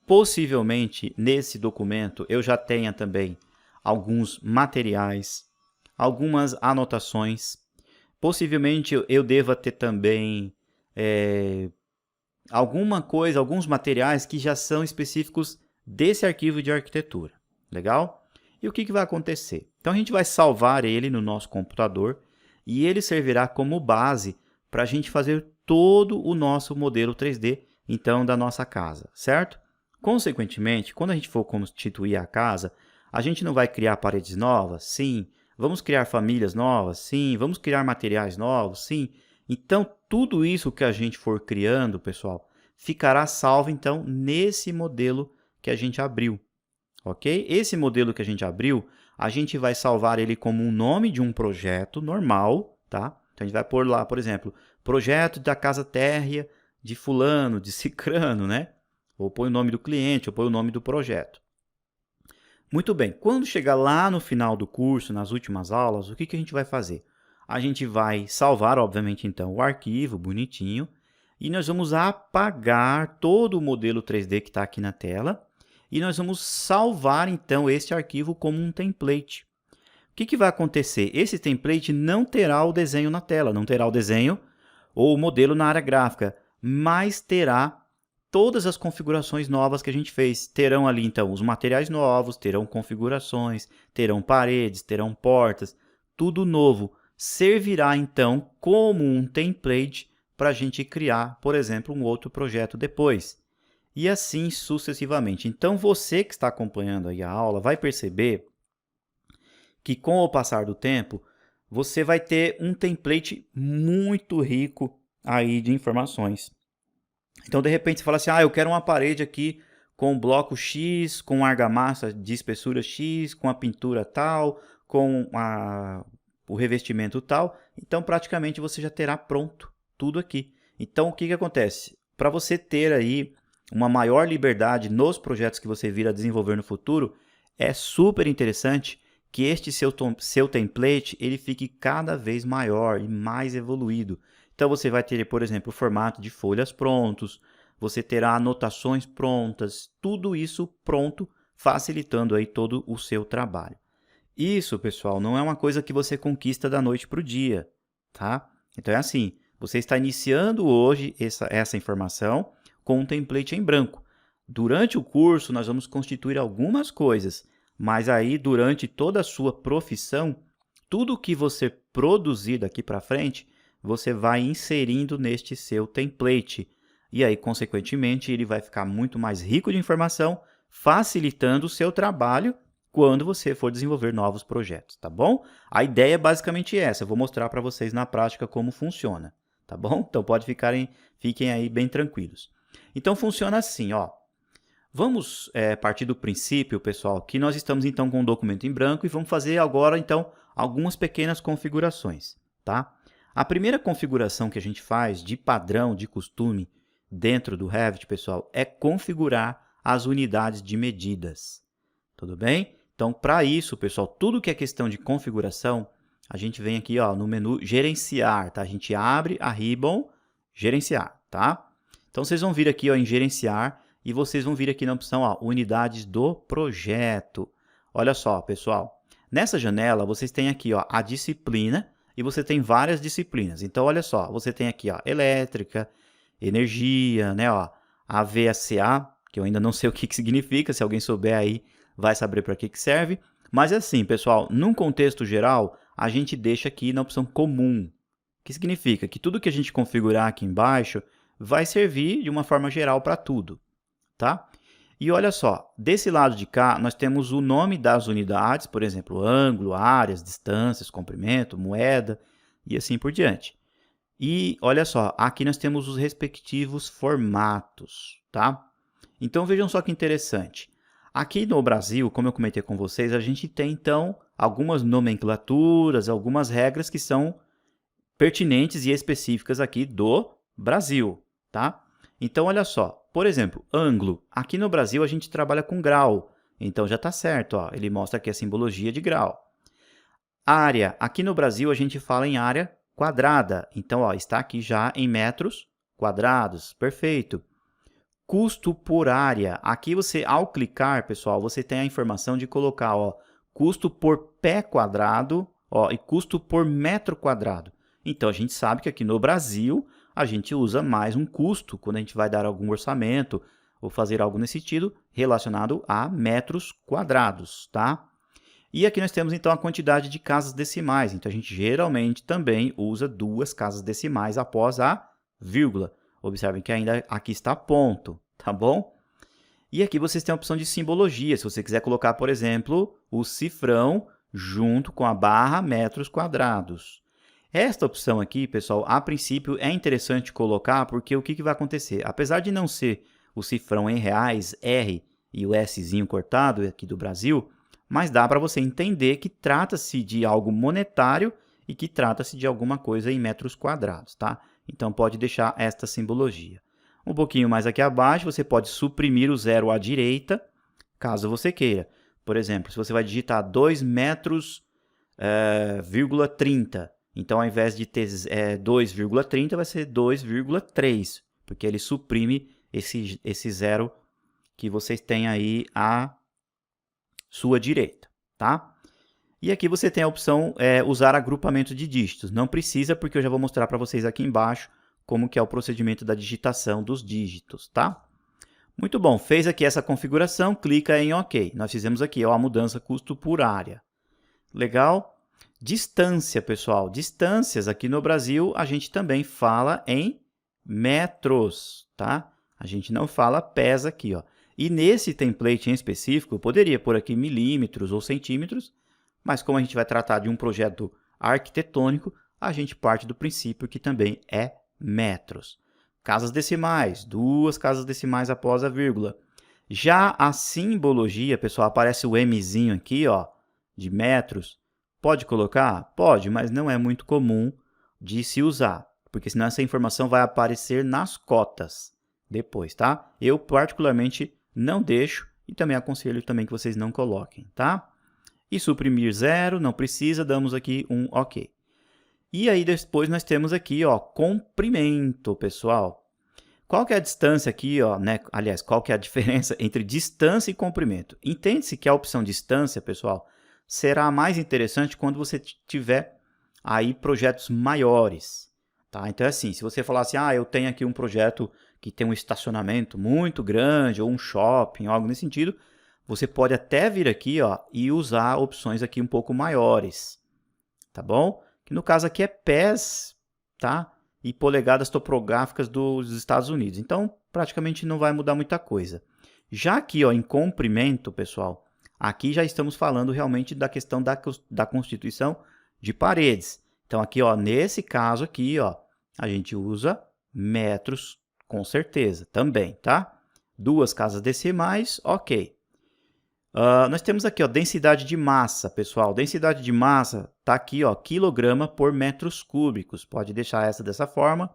Possivelmente, nesse documento, eu já tenha também alguns materiais, algumas anotações. Possivelmente, eu deva ter também alguma coisa, alguns materiais que já são específicos desse arquivo de arquitetura. Legal? E o que vai acontecer? Então, a gente vai salvar ele no nosso computador e ele servirá como base para a gente fazer todo o nosso modelo 3D, então, da nossa casa, certo? Consequentemente, quando a gente for constituir a casa, a gente não vai criar paredes novas? Sim. Vamos criar famílias novas? Sim. Vamos criar materiais novos? Sim. Então, tudo isso que a gente for criando, pessoal, ficará salvo, então, nesse modelo que a gente abriu, ok? Esse modelo que a gente abriu, a gente vai salvar ele como um nome de um projeto normal, tá? Então, a gente vai pôr lá, por exemplo, projeto da casa térrea de fulano, de cicrano, né? Ou põe o nome do cliente, ou põe o nome do projeto. Muito bem, quando chegar lá no final do curso, nas últimas aulas, o que a gente vai fazer? A gente vai salvar, obviamente, então, o arquivo bonitinho, e nós vamos apagar todo o modelo 3D que está aqui na tela, e nós vamos salvar, então, este arquivo como um template. O que vai acontecer? Esse template não terá o desenho na tela, não terá o desenho ou o modelo na área gráfica, mas terá todas as configurações novas que a gente fez. Terão ali, então, os materiais novos, terão configurações, terão paredes, terão portas, tudo novo. Servirá, então, como um template para a gente criar, por exemplo, um outro projeto depois. E assim sucessivamente. Então, você que está acompanhando aí a aula vai perceber que, com o passar do tempo, você vai ter um template muito rico aí de informações. Então, de repente, você fala assim, eu quero uma parede aqui com bloco X, com argamassa de espessura X, com a pintura tal, com o revestimento tal, então praticamente você já terá pronto tudo aqui. Então o que que acontece? Para você ter aí uma maior liberdade nos projetos que você vir a desenvolver no futuro, é super interessante que este seu template ele fique cada vez maior e mais evoluído. Então você vai ter, por exemplo, o formato de folhas prontos, você terá anotações prontas, tudo isso pronto, facilitando aí todo o seu trabalho. Isso, pessoal, não é uma coisa que você conquista da noite para o dia, tá? Então é assim, você está iniciando hoje essa informação com um template em branco. Durante o curso, nós vamos constituir algumas coisas, mas aí durante toda a sua profissão, tudo que você produzir daqui para frente, você vai inserindo neste seu template. E aí, consequentemente, ele vai ficar muito mais rico de informação, facilitando o seu trabalho quando você for desenvolver novos projetos, tá bom? A ideia é basicamente essa, eu vou mostrar para vocês na prática como funciona, tá bom? Então fiquem aí bem tranquilos. Então funciona assim, ó. Vamos partir do princípio, pessoal, que nós estamos então com um documento em branco e vamos fazer agora então algumas pequenas configurações, tá? A primeira configuração que a gente faz de padrão, de costume, dentro do Revit, pessoal, é configurar as unidades de medidas, tudo bem? Então, para isso, pessoal, tudo que é questão de configuração, a gente vem aqui ó, no menu Gerenciar, tá? A gente abre a ribbon Gerenciar, tá? Então, vocês vão vir aqui ó, em Gerenciar e vocês vão vir aqui na opção ó, Unidades do Projeto. Olha só, pessoal, nessa janela vocês têm aqui ó, a disciplina e você tem várias disciplinas. Então, olha só, você tem aqui ó, Elétrica, Energia, né, ó, AVACA, que eu ainda não sei o que significa, se alguém souber aí, vai saber para que serve. Mas assim, pessoal, num contexto geral, a gente deixa aqui na opção comum, que significa que tudo que a gente configurar aqui embaixo vai servir de uma forma geral para tudo, tá? E olha só, desse lado de cá, nós temos o nome das unidades, por exemplo, ângulo, áreas, distâncias, comprimento, moeda e assim por diante. E olha só, aqui nós temos os respectivos formatos, tá? Então vejam só que interessante. Aqui no Brasil, como eu comentei com vocês, a gente tem então algumas nomenclaturas, algumas regras que são pertinentes e específicas aqui do Brasil, tá? Então olha só, por exemplo, ângulo. Aqui no Brasil a gente trabalha com grau, então já está certo, ó, ele mostra aqui a simbologia de grau. Área, aqui no Brasil a gente fala em área quadrada, então ó, está aqui já em metros quadrados, perfeito. Custo por área, aqui você ao clicar, pessoal, você tem a informação de colocar ó, custo por pé quadrado ó, e custo por metro quadrado. Então a gente sabe que aqui no Brasil a gente usa mais um custo quando a gente vai dar algum orçamento ou fazer algo nesse sentido relacionado a metros quadrados, tá? E aqui nós temos então a quantidade de casas decimais, então a gente geralmente também usa 2 casas decimais após a vírgula. Observem que ainda aqui está ponto, tá bom? E aqui vocês têm a opção de simbologia, se você quiser colocar, por exemplo, o cifrão junto com a barra metros quadrados. Esta opção aqui, pessoal, a princípio é interessante colocar porque o que vai acontecer? Apesar de não ser o cifrão em reais, R e o Szinho cortado aqui do Brasil, mas dá para você entender que trata-se de algo monetário e que trata-se de alguma coisa em metros quadrados, tá? Então, pode deixar esta simbologia. Um pouquinho mais aqui abaixo, você pode suprimir o zero à direita, caso você queira. Por exemplo, se você vai digitar 2 metros, 30. Então, ao invés de ter 2,30, vai ser 2,3, porque ele suprime esse zero que vocês têm aí à sua direita, tá? E aqui você tem a opção usar agrupamento de dígitos. Não precisa, porque eu já vou mostrar para vocês aqui embaixo como que é o procedimento da digitação dos dígitos, tá? Muito bom, fez aqui essa configuração, clica em OK. Nós fizemos aqui ó, a mudança custo por área. Legal? Distância, pessoal. Distâncias aqui no Brasil, a gente também fala em metros, tá? A gente não fala pés aqui, ó. E nesse template em específico, eu poderia pôr aqui milímetros ou centímetros, mas como a gente vai tratar de um projeto arquitetônico, a gente parte do princípio que também é metros. Casas decimais, 2 casas decimais após a vírgula. Já a simbologia, pessoal, aparece o Mzinho aqui, ó, de metros, Pode colocar? Pode, mas não é muito comum de se usar, porque senão essa informação vai aparecer nas cotas depois, tá? Eu particularmente não deixo e também aconselho também que vocês não coloquem, tá? E suprimir zero, não precisa, damos aqui um OK. E aí depois nós temos aqui, ó, comprimento, pessoal. Qual que é a distância aqui, ó, né? Aliás, qual que é a diferença entre distância e comprimento? Entende-se que a opção distância, pessoal, será mais interessante quando você tiver aí projetos maiores, tá? Então é assim, se você falar assim, eu tenho aqui um projeto que tem um estacionamento muito grande, ou um shopping, algo nesse sentido, você pode até vir aqui, ó, e usar opções aqui um pouco maiores, tá bom? Que no caso aqui é pés, tá? E polegadas topográficas dos Estados Unidos. Então, praticamente não vai mudar muita coisa. Já aqui, ó, em comprimento, pessoal, aqui já estamos falando realmente da questão da constituição de paredes. Então, aqui, ó, nesse caso aqui, ó, a gente usa metros, com certeza, também, tá? 2 casas decimais, ok. Nós temos aqui, ó, densidade de massa, pessoal. Densidade de massa está aqui, ó, quilograma por metros cúbicos. Pode deixar essa dessa forma.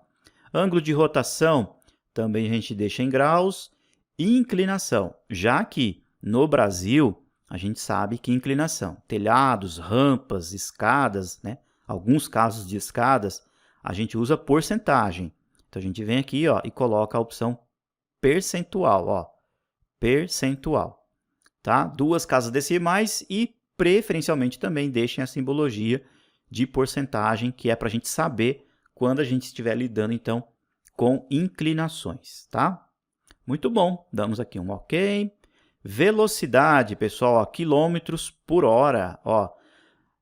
Ângulo de rotação, também a gente deixa em graus. E inclinação, já que no Brasil, a gente sabe que inclinação, telhados, rampas, escadas, né? Alguns casos de escadas, a gente usa porcentagem. Então, a gente vem aqui, ó, e coloca a opção percentual, ó, percentual. Tá? 2 casas decimais e, preferencialmente, também deixem a simbologia de porcentagem, que é para a gente saber quando a gente estiver lidando, então, com inclinações. Tá? Muito bom, damos aqui um OK. Velocidade, pessoal, ó, quilômetros por hora. Ó.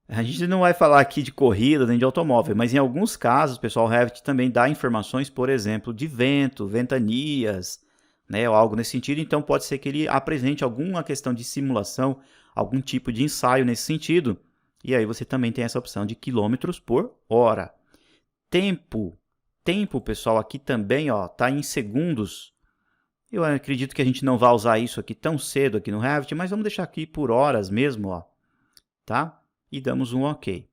A gente não vai falar aqui de corrida nem de automóvel, mas em alguns casos, pessoal, o Revit também dá informações, por exemplo, de vento, ventanias, né, ou algo nesse sentido, então pode ser que ele apresente alguma questão de simulação, algum tipo de ensaio nesse sentido, e aí você também tem essa opção de quilômetros por hora. Tempo, pessoal, aqui também está em segundos. Eu acredito que a gente não vai usar isso aqui tão cedo aqui no Revit, mas vamos deixar aqui por horas mesmo, ó, tá? E damos um OK.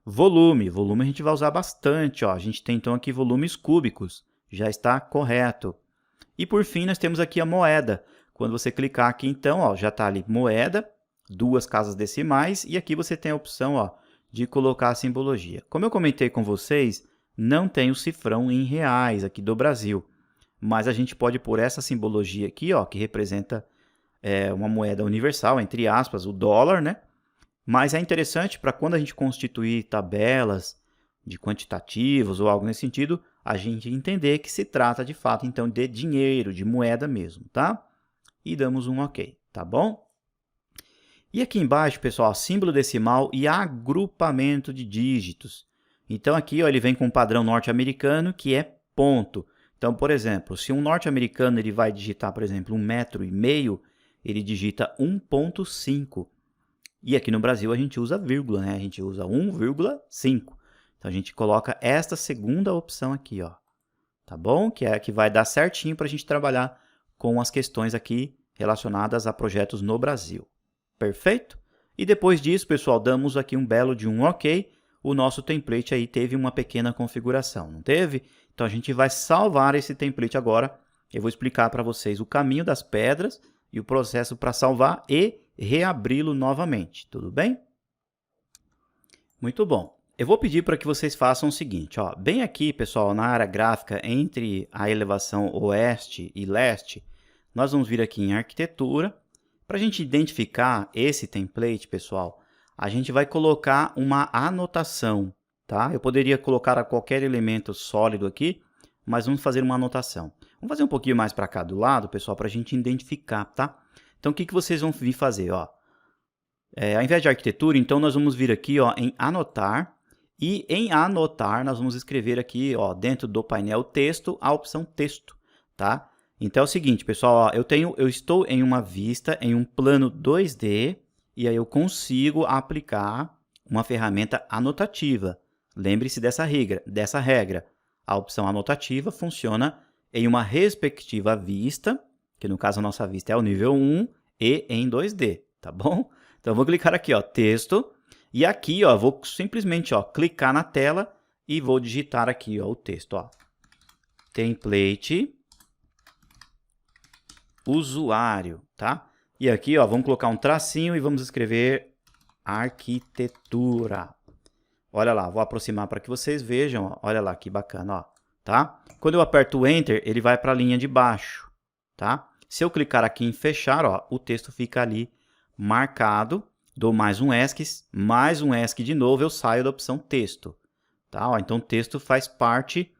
Volume a gente vai usar bastante, ó. A gente tem então aqui volumes cúbicos, já está correto. E por fim, nós temos aqui a moeda. Quando você clicar aqui, então, ó, já está ali moeda, 2 casas decimais, e aqui você tem a opção, ó, de colocar a simbologia. Como eu comentei com vocês, não tem o cifrão em reais aqui do Brasil, mas a gente pode pôr essa simbologia aqui, ó, que representa uma moeda universal, entre aspas, o dólar, né? Mas é interessante para quando a gente constituir tabelas de quantitativos ou algo nesse sentido, a gente entender que se trata de fato, então, de dinheiro, de moeda mesmo, tá? E damos um OK, tá bom? E aqui embaixo, pessoal, símbolo decimal e agrupamento de dígitos. Então, aqui, ó, ele vem com um padrão norte-americano, que é ponto. Então, por exemplo, se um norte-americano ele vai digitar, por exemplo, 1,5 metro, ele digita 1,5. E aqui no Brasil a gente usa vírgula, né? A gente usa 1,5. Então, a gente coloca esta segunda opção aqui, ó, tá bom? Que é a que vai dar certinho para a gente trabalhar com as questões aqui relacionadas a projetos no Brasil. Perfeito? E depois disso, pessoal, damos aqui um belo de um OK. O nosso template aí teve uma pequena configuração, não teve? Então, a gente vai salvar esse template agora. Eu vou explicar para vocês o caminho das pedras e o processo para salvar e reabri-lo novamente, tudo bem? Muito bom. Eu vou pedir para que vocês façam o seguinte, ó, bem aqui, pessoal, na área gráfica, entre a elevação oeste e leste, nós vamos vir aqui em arquitetura. Para a gente identificar esse template, pessoal, a gente vai colocar uma anotação, tá? Eu poderia colocar qualquer elemento sólido aqui, mas vamos fazer uma anotação. Vamos fazer um pouquinho mais para cá do lado, pessoal, para a gente identificar, tá? Então, o que vocês vão vir fazer, ó? Ao invés de arquitetura, então, nós vamos vir aqui, ó, em anotar. E em anotar, nós vamos escrever aqui, ó, dentro do painel texto, a opção texto, tá? Então é o seguinte, pessoal, ó, eu estou em uma vista, em um plano 2D, e aí eu consigo aplicar uma ferramenta anotativa. Lembre-se dessa regra. A opção anotativa funciona em uma respectiva vista, que no caso a nossa vista é o nível 1, e em 2D, tá bom? Então eu vou clicar aqui, ó, texto. E aqui, ó, vou simplesmente, ó, clicar na tela e vou digitar aqui, ó, o texto, ó. Template usuário, tá? E aqui, ó, vamos colocar um tracinho e vamos escrever arquitetura. Olha lá, vou aproximar para que vocês vejam, ó. Olha lá que bacana, ó, tá? Quando eu aperto o Enter, ele vai para a linha de baixo, tá? Se eu clicar aqui em fechar, ó, o texto fica ali marcado, dou mais um ESC de novo, eu saio da opção texto, tá? Ó, então o texto faz parte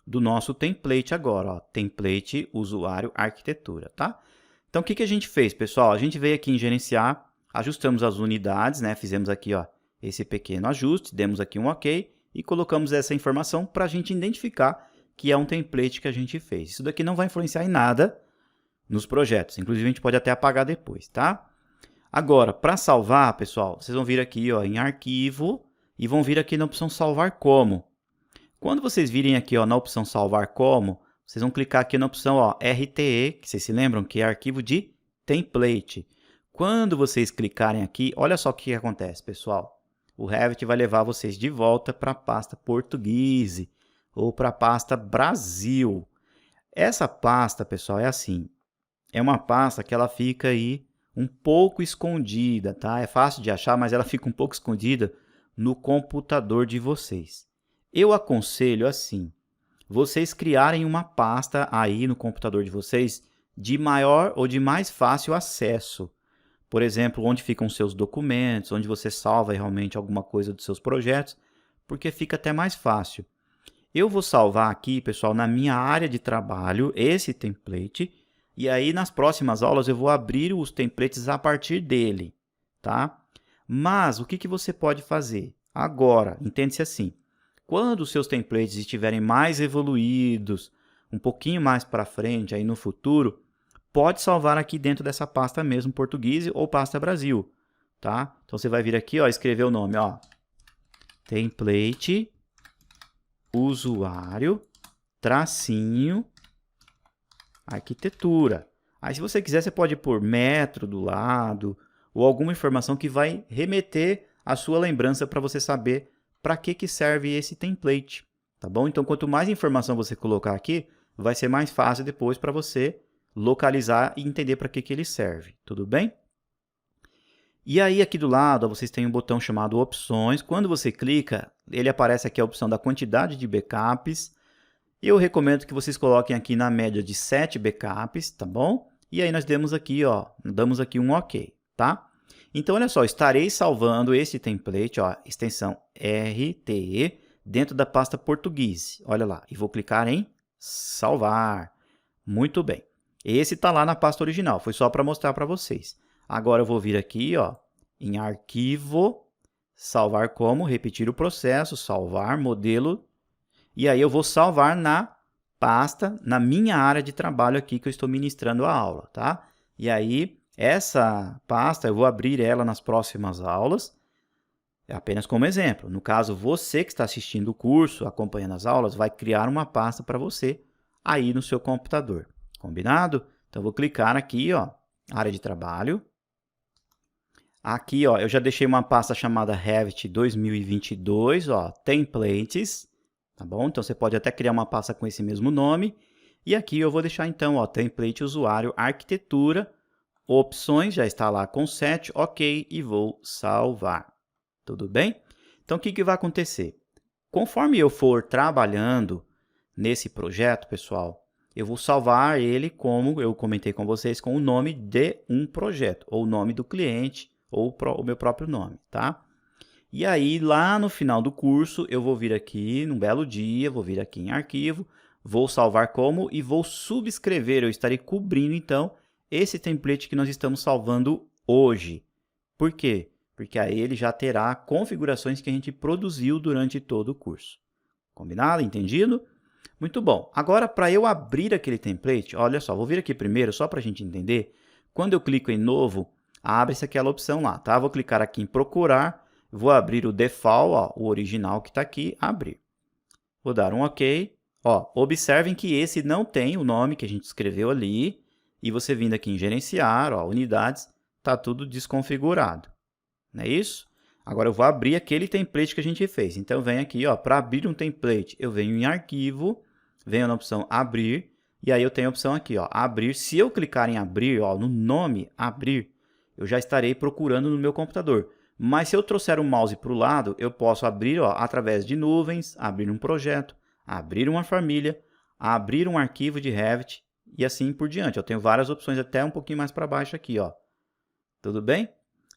do nosso template agora, ó, template usuário arquitetura, tá? Então o que a gente fez, pessoal? A gente veio aqui em gerenciar, ajustamos as unidades, né? Fizemos aqui, ó, esse pequeno ajuste, demos aqui um OK e colocamos essa informação para a gente identificar que é um template que a gente fez. Isso daqui não vai influenciar em nada nos projetos, inclusive a gente pode até apagar depois, tá? Agora, para salvar, pessoal, vocês vão vir aqui, ó, em arquivo e vão vir aqui na opção salvar como. Quando vocês virem aqui, ó, na opção salvar como, vocês vão clicar aqui na opção, ó, RTE, que vocês se lembram que é arquivo de template. Quando vocês clicarem aqui, olha só o que acontece, pessoal. O Revit vai levar vocês de volta para a pasta português ou para a pasta Brasil. Essa pasta, pessoal, é assim. É uma pasta que ela fica aí um pouco escondida, tá? É fácil de achar, mas ela fica um pouco escondida no computador de vocês. Eu aconselho assim, vocês criarem uma pasta aí no computador de vocês de maior ou de mais fácil acesso. Por exemplo, onde ficam seus documentos, onde você salva realmente alguma coisa dos seus projetos, porque fica até mais fácil. Eu vou salvar aqui, pessoal, na minha área de trabalho, esse template, e aí nas próximas aulas eu vou abrir os templates a partir dele, tá? Mas o que você pode fazer? Agora, entende-se assim, quando os seus templates estiverem mais evoluídos, um pouquinho mais para frente, aí no futuro, pode salvar aqui dentro dessa pasta mesmo, português ou pasta Brasil, tá? Então você vai vir aqui, ó, escrever o nome, ó, template usuário tracinho arquitetura. Aí se você quiser, você pode pôr metro do lado ou alguma informação que vai remeter a sua lembrança para você saber para que serve esse template, tá bom? Então quanto mais informação você colocar aqui, vai ser mais fácil depois para você localizar e entender para que ele serve, tudo bem? E aí aqui do lado, ó, vocês têm um botão chamado opções. Quando você clica, ele aparece aqui a opção da quantidade de backups. Eu recomendo que vocês coloquem aqui na média de 7 backups, tá bom? E aí nós damos aqui, ó, damos aqui um OK, tá? Então olha só, estarei salvando esse template, ó, extensão RTE, dentro da pasta português. Olha lá, e vou clicar em salvar. Muito bem. Esse está lá na pasta original, foi só para mostrar para vocês. Agora eu vou vir aqui, ó, em arquivo, salvar como, repetir o processo, salvar modelo, e aí eu vou salvar na pasta, na minha área de trabalho aqui que eu estou ministrando a aula, tá? E aí essa pasta eu vou abrir ela nas próximas aulas, apenas como exemplo. No caso, você que está assistindo o curso, acompanhando as aulas, vai criar uma pasta para você aí no seu computador. Combinado? Então, vou clicar aqui, ó, área de trabalho. Aqui, ó, eu já deixei uma pasta chamada Revit 2022, ó, templates, tá bom? Então, você pode até criar uma pasta com esse mesmo nome. E aqui eu vou deixar, então, ó, template usuário arquitetura, opções, já está lá com 7, OK, e vou salvar. Tudo bem? Então, o que vai acontecer? Conforme eu for trabalhando nesse projeto, pessoal, eu vou salvar ele, como eu comentei com vocês, com o nome de um projeto, ou o nome do cliente, ou o meu próprio nome, tá? E aí, lá no final do curso, eu vou vir aqui, num belo dia, vou vir aqui em arquivo, vou salvar como e vou subscrever, eu estarei cobrindo, então, esse template que nós estamos salvando hoje. Por quê? Porque aí ele já terá configurações que a gente produziu durante todo o curso. Combinado? Entendido? Muito bom. Agora, para eu abrir aquele template, olha só, vou vir aqui primeiro, só para a gente entender. Quando eu clico em novo, abre-se aquela opção lá, tá? Vou clicar aqui em procurar, vou abrir o default, ó, o original que está aqui, abrir. Vou dar um OK. Ó, observem que esse não tem o nome que a gente escreveu ali. E você vindo aqui em gerenciar, ó, unidades, está tudo desconfigurado. Não é isso? Agora eu vou abrir aquele template que a gente fez. Então eu venho aqui, ó, para abrir um template, eu venho em arquivo, venho na opção abrir, e aí eu tenho a opção aqui, ó, abrir. Se eu clicar em abrir, ó, no nome abrir, eu já estarei procurando no meu computador. Mas se eu trouxer o mouse para o lado, eu posso abrir, ó, através de nuvens, abrir um projeto, abrir uma família, abrir um arquivo de Revit e assim por diante. Eu tenho várias opções até um pouquinho mais para baixo aqui, ó. Tudo bem?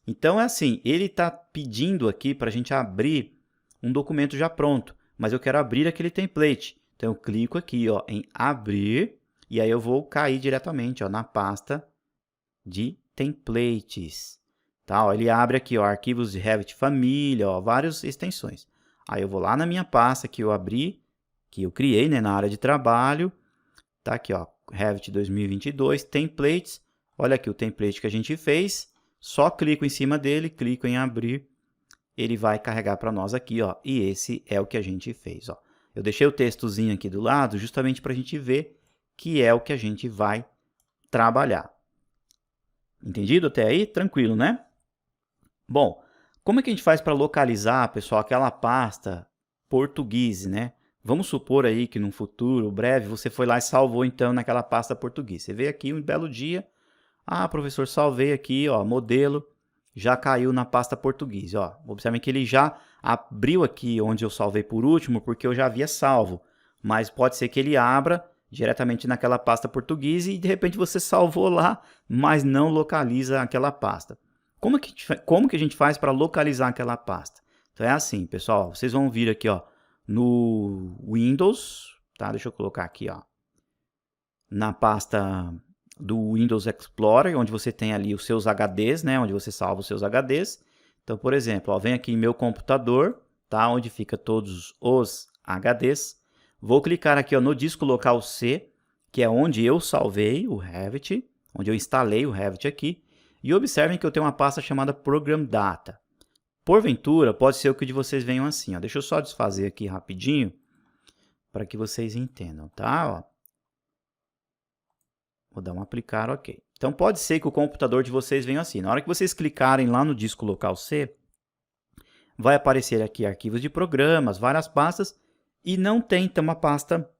Então é assim, ele está pedindo aqui para a gente abrir um documento já pronto, mas eu quero abrir aquele template. Então eu clico aqui, ó, em abrir e aí eu vou cair diretamente, ó, na pasta de templates. Tá, ó, ele abre aqui, ó, arquivos de Revit família, ó, várias extensões. Aí eu vou lá na minha pasta que eu abri, que eu criei, né, na área de trabalho. Tá aqui, ó, Revit 2022, templates. Olha aqui o template que a gente fez. Só clico em cima dele, clico em abrir. Ele vai carregar para nós aqui, ó. E esse é o que a gente fez, ó. Eu deixei o textozinho aqui do lado justamente para a gente ver que é o que a gente vai trabalhar. Entendido até aí? Tranquilo, né? Bom, como é que a gente faz para localizar, pessoal, aquela pasta português, né? Vamos supor aí que num futuro breve você foi lá e salvou então naquela pasta português. Você veio aqui um belo dia, professor, salvei aqui, ó, modelo, já caiu na pasta português, ó. Observem que ele já abriu aqui onde eu salvei por último, porque eu já havia salvo. Mas pode ser que ele abra diretamente naquela pasta português e de repente você salvou lá, mas não localiza aquela pasta. Como que a gente faz para localizar aquela pasta? Então é assim, pessoal, vocês vão vir aqui, ó, no Windows, tá? Deixa eu colocar aqui, ó, na pasta do Windows Explorer, onde você tem ali os seus HDs, né? Onde você salva os seus HDs. Então, por exemplo, ó, vem aqui em meu computador, tá? Onde fica todos os HDs. Vou clicar aqui, ó, no disco local C, que é onde eu salvei o Revit, onde eu instalei o Revit aqui. E observem que eu tenho uma pasta chamada Program Data. Porventura, pode ser o que de vocês venham assim, ó. Deixa eu só desfazer aqui rapidinho, para que vocês entendam, tá? Ó. Vou dar um aplicar, ok. Então, pode ser que o computador de vocês venha assim. Na hora que vocês clicarem lá no disco local C, vai aparecer aqui arquivos de programas, várias pastas, e não tem então uma pasta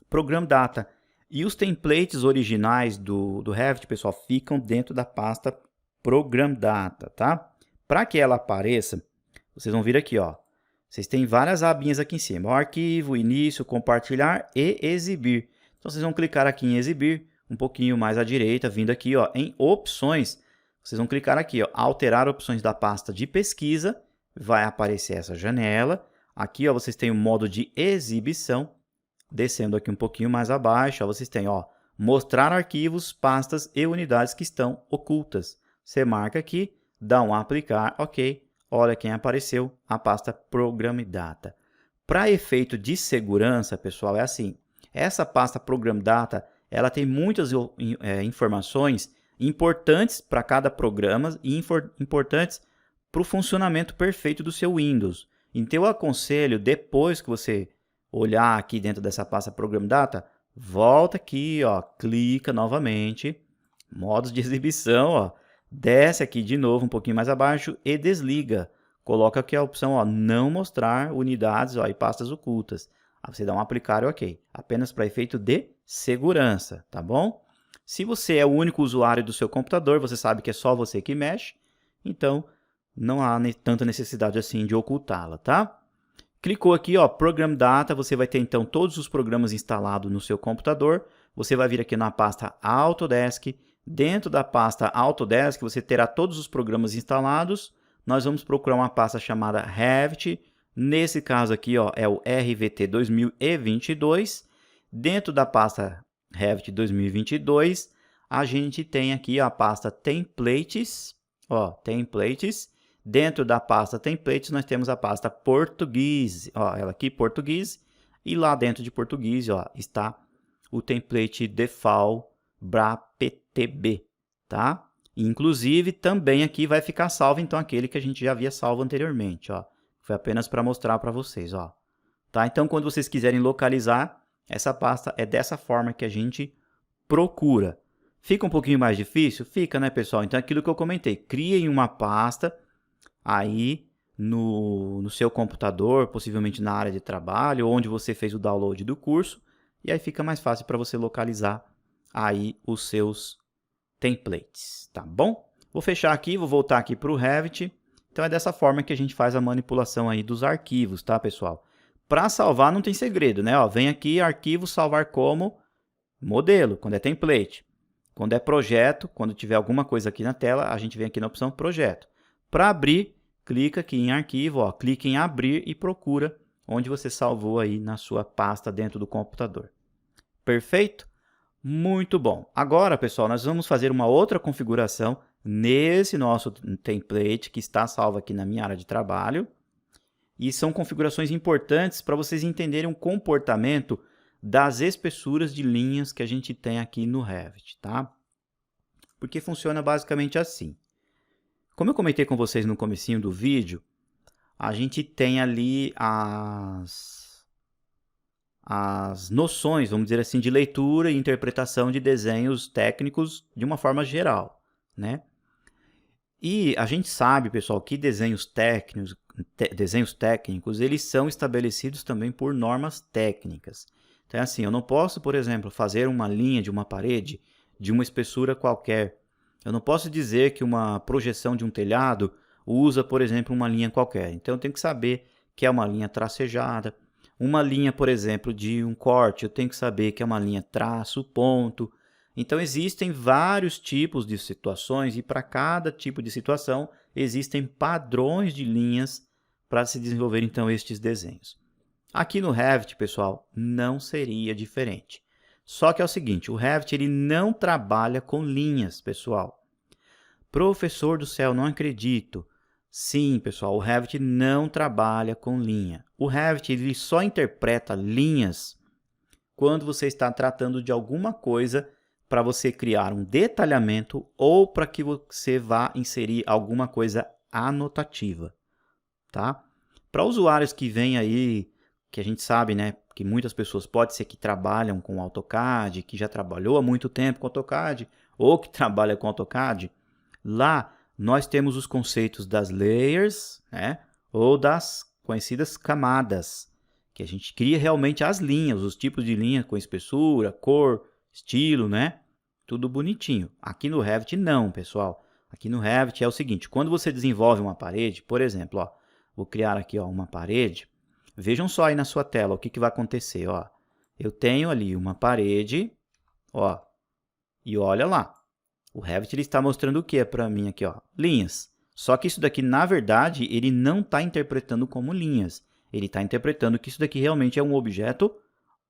Program Data. E os templates originais do Revit, pessoal, ficam dentro da pasta Program Data, tá? Para que ela apareça, vocês vão vir aqui, ó. Vocês têm várias abinhas aqui em cima. O arquivo, início, compartilhar e exibir. Então, vocês vão clicar aqui em exibir, um pouquinho mais à direita, vindo aqui, ó, em opções. Vocês vão clicar aqui, ó, alterar opções da pasta de pesquisa. Vai aparecer essa janela. Aqui, ó, vocês têm o modo de exibição. Descendo aqui um pouquinho mais abaixo, ó, vocês têm, ó, mostrar arquivos, pastas e unidades que estão ocultas. Você marca aqui, dá um aplicar, ok. Olha quem apareceu, a pasta Program Data. Para efeito de segurança, pessoal, é assim. Essa pasta Program Data, ela tem muitas informações importantes para cada programa e importantes para o funcionamento perfeito do seu Windows. Então, eu aconselho, depois que você olhar aqui dentro dessa pasta Program Data, volta aqui, ó, clica novamente, modos de exibição, ó, desce aqui de novo um pouquinho mais abaixo e desliga. Coloca aqui a opção, ó, não mostrar unidades, ó, e pastas ocultas. Aí você dá um aplicar, ok. Apenas para efeito de segurança, tá bom? Se você é o único usuário do seu computador, você sabe que é só você que mexe, então não há tanta necessidade assim de ocultá-la, tá? Clicou aqui, ó, Program Data, você vai ter então todos os programas instalados no seu computador. Você vai vir aqui na pasta Autodesk. Dentro da pasta Autodesk, você terá todos os programas instalados. Nós vamos procurar uma pasta chamada Revit. Nesse caso aqui, ó, é o RVT 2022. Dentro da pasta Revit 2022, a gente tem aqui a pasta Templates. Ó, Templates. Dentro da pasta Templates, nós temos a pasta Português, ó, ela aqui, Português, e lá dentro de Português, ó, está o template Default BRAPTB, tá? Inclusive, também aqui vai ficar salvo, então, aquele que a gente já havia salvo anteriormente, ó. Foi apenas para mostrar para vocês, ó. Tá? Então, quando vocês quiserem localizar, essa pasta é dessa forma que a gente procura. Fica um pouquinho mais difícil? Fica, né, pessoal? Então, aquilo que eu comentei, criem uma pasta aí no seu computador, possivelmente na área de trabalho, onde você fez o download do curso, e aí fica mais fácil para você localizar aí os seus templates, tá bom? Vou fechar aqui, vou voltar aqui para o Revit. Então é dessa forma que a gente faz a manipulação aí dos arquivos, tá, pessoal? Para salvar não tem segredo, né? Ó, vem aqui, arquivo, salvar como modelo, quando é template. Quando é projeto, quando tiver alguma coisa aqui na tela, a gente vem aqui na opção projeto. Para abrir, clica aqui em arquivo, ó, clica em abrir e procura onde você salvou aí na sua pasta dentro do computador. Perfeito? Muito bom. Agora, pessoal, nós vamos fazer uma outra configuração nesse nosso template que está salvo aqui na minha área de trabalho. E são configurações importantes para vocês entenderem o comportamento das espessuras de linhas que a gente tem aqui no Revit, tá? Porque funciona basicamente assim. Como eu comentei com vocês no comecinho do vídeo, a gente tem ali as noções, vamos dizer assim, de leitura e interpretação de desenhos técnicos de uma forma geral, né? E a gente sabe, pessoal, que desenhos técnicos, eles são estabelecidos também por normas técnicas. Então é assim, eu não posso, por exemplo, fazer uma linha de uma parede de uma espessura qualquer. Eu não posso dizer que uma projeção de um telhado usa, por exemplo, uma linha qualquer. Então eu tenho que saber que é uma linha tracejada. Uma linha, por exemplo, de um corte, eu tenho que saber que é uma linha traço, ponto. Então existem vários tipos de situações e para cada tipo de situação existem padrões de linhas para se desenvolver então estes desenhos. Aqui no Revit, pessoal, não seria diferente. Só que é o seguinte, o Revit ele não trabalha com linhas, pessoal. Professor do céu, não acredito. Sim, pessoal, o Revit não trabalha com linha. O Revit ele só interpreta linhas quando você está tratando de alguma coisa para você criar um detalhamento ou para que você vá inserir alguma coisa anotativa, tá? Para usuários que vêm aí, que a gente sabe, né, que muitas pessoas pode ser que trabalham com AutoCAD, que já trabalhou há muito tempo com AutoCAD, ou que trabalha com AutoCAD, lá nós temos os conceitos das layers, né, ou das conhecidas camadas, que a gente cria realmente as linhas, os tipos de linha com espessura, cor, estilo, né? Tudo bonitinho. Aqui no Revit não, pessoal. Aqui no Revit é o seguinte, quando você desenvolve uma parede, por exemplo, ó, vou criar aqui ó, uma parede, vejam só aí na sua tela o que vai acontecer. Ó. Eu tenho ali uma parede, ó, e olha lá, o Revit ele está mostrando o que para mim aqui? Ó, linhas. Só que isso daqui, na verdade, ele não está interpretando como linhas. Ele está interpretando que isso daqui realmente é um objeto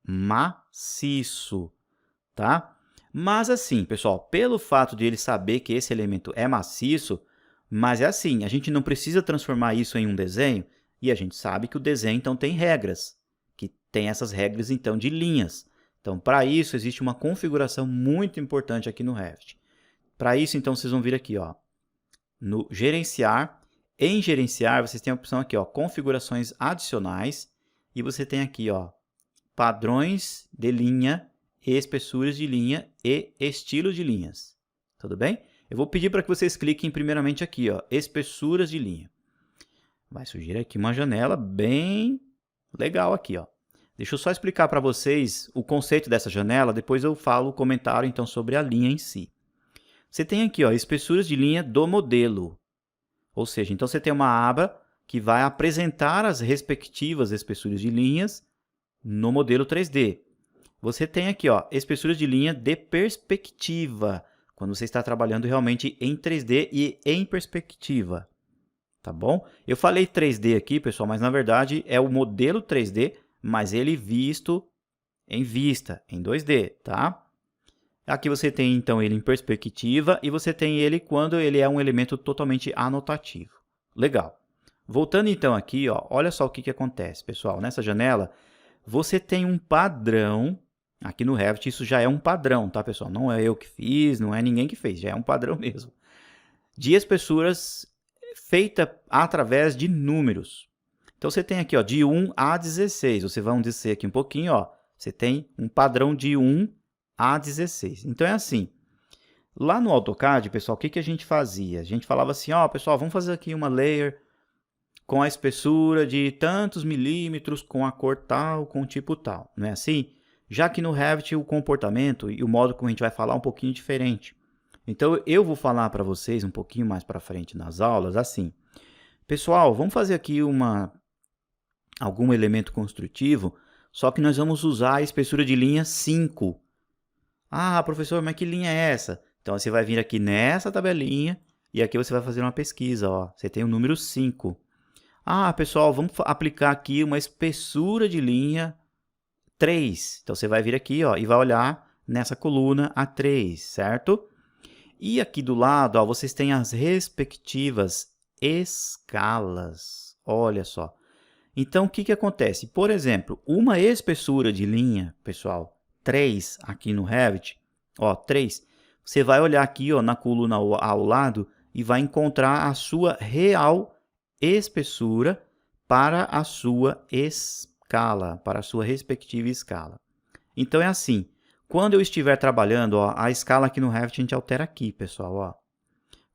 maciço, tá? Mas assim, pessoal, pelo fato de ele saber que esse elemento é maciço, mas é assim, a gente não precisa transformar isso em um desenho, e a gente sabe que o desenho, então, tem regras, que tem essas regras, então, de linhas. Então, para isso, existe uma configuração muito importante aqui no Revit. Para isso, então, vocês vão vir aqui, ó, no Gerenciar. Em Gerenciar, vocês têm a opção aqui, ó, Configurações Adicionais, e você tem aqui, ó, Padrões de linha, espessuras de linha e estilos de linhas. Tudo bem? Eu vou pedir para que vocês cliquem primeiramente aqui, ó, espessuras de linha. Vai surgir aqui uma janela bem legal aqui, ó. Deixa eu só explicar para vocês o conceito dessa janela, depois eu falo o comentário então sobre a linha em si. Você tem aqui, ó, espessuras de linha do modelo. Ou seja, então você tem uma aba que vai apresentar as respectivas espessuras de linhas no modelo 3D. Você tem aqui, ó, espessuras de linha de perspectiva, quando você está trabalhando realmente em 3D e em perspectiva, tá bom? Eu falei 3D aqui, pessoal, mas na verdade é o modelo 3D, mas ele visto em vista, em 2D, tá? Aqui você tem, então, ele em perspectiva e você tem ele quando ele é um elemento totalmente anotativo. Legal. Voltando, então, aqui, ó, olha só o que acontece, pessoal. Nessa janela, você tem um padrão. Aqui no Revit, isso já é um padrão, tá, pessoal? Não é eu que fiz, não é ninguém que fez, já é um padrão mesmo. De espessuras feita através de números. Então, você tem aqui, ó, de 1 a 16. Você vai descer aqui um pouquinho, ó. Você tem um padrão de 1 a 16. Então, é assim. Lá no AutoCAD, pessoal, o que a gente fazia? A gente falava assim, ó, pessoal, vamos fazer aqui uma layer com a espessura de tantos milímetros, com a cor tal, com o tipo tal, não é assim? Já que no Revit o comportamento e o modo como a gente vai falar é um pouquinho diferente. Então eu vou falar para vocês um pouquinho mais para frente nas aulas assim. Pessoal, vamos fazer aqui algum elemento construtivo, só que nós vamos usar a espessura de linha 5. Ah, professor, mas que linha é essa? Então você vai vir aqui nessa tabelinha e aqui você vai fazer uma pesquisa, ó. Você tem o número 5. Ah, pessoal, vamos aplicar aqui uma espessura de linha 3. Então você vai vir aqui, ó, e vai olhar nessa coluna A3, certo? E aqui do lado, ó, vocês têm as respectivas escalas. Olha só. Então, o que acontece? Por exemplo, uma espessura de linha, pessoal, 3 aqui no Revit, ó, 3, você vai olhar aqui, ó, na coluna ao lado e vai encontrar a sua real espessura para a sua escala, para a sua respectiva escala. Então, é assim, quando eu estiver trabalhando, ó, a escala aqui no Revit a gente altera aqui, pessoal, ó.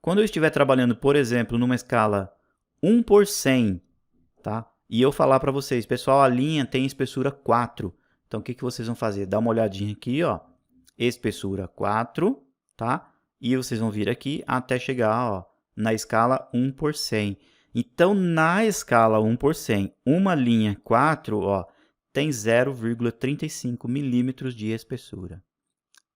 Quando eu estiver trabalhando, por exemplo, numa escala 1 por 100, tá? E eu falar para vocês, pessoal, a linha tem espessura 4. Então, o que vocês vão fazer? Dá uma olhadinha aqui, ó, espessura 4, tá? E vocês vão vir aqui até chegar, ó, na escala 1 por 100. Então, na escala 1 por 100, uma linha 4, ó, tem 0,35 milímetros de espessura.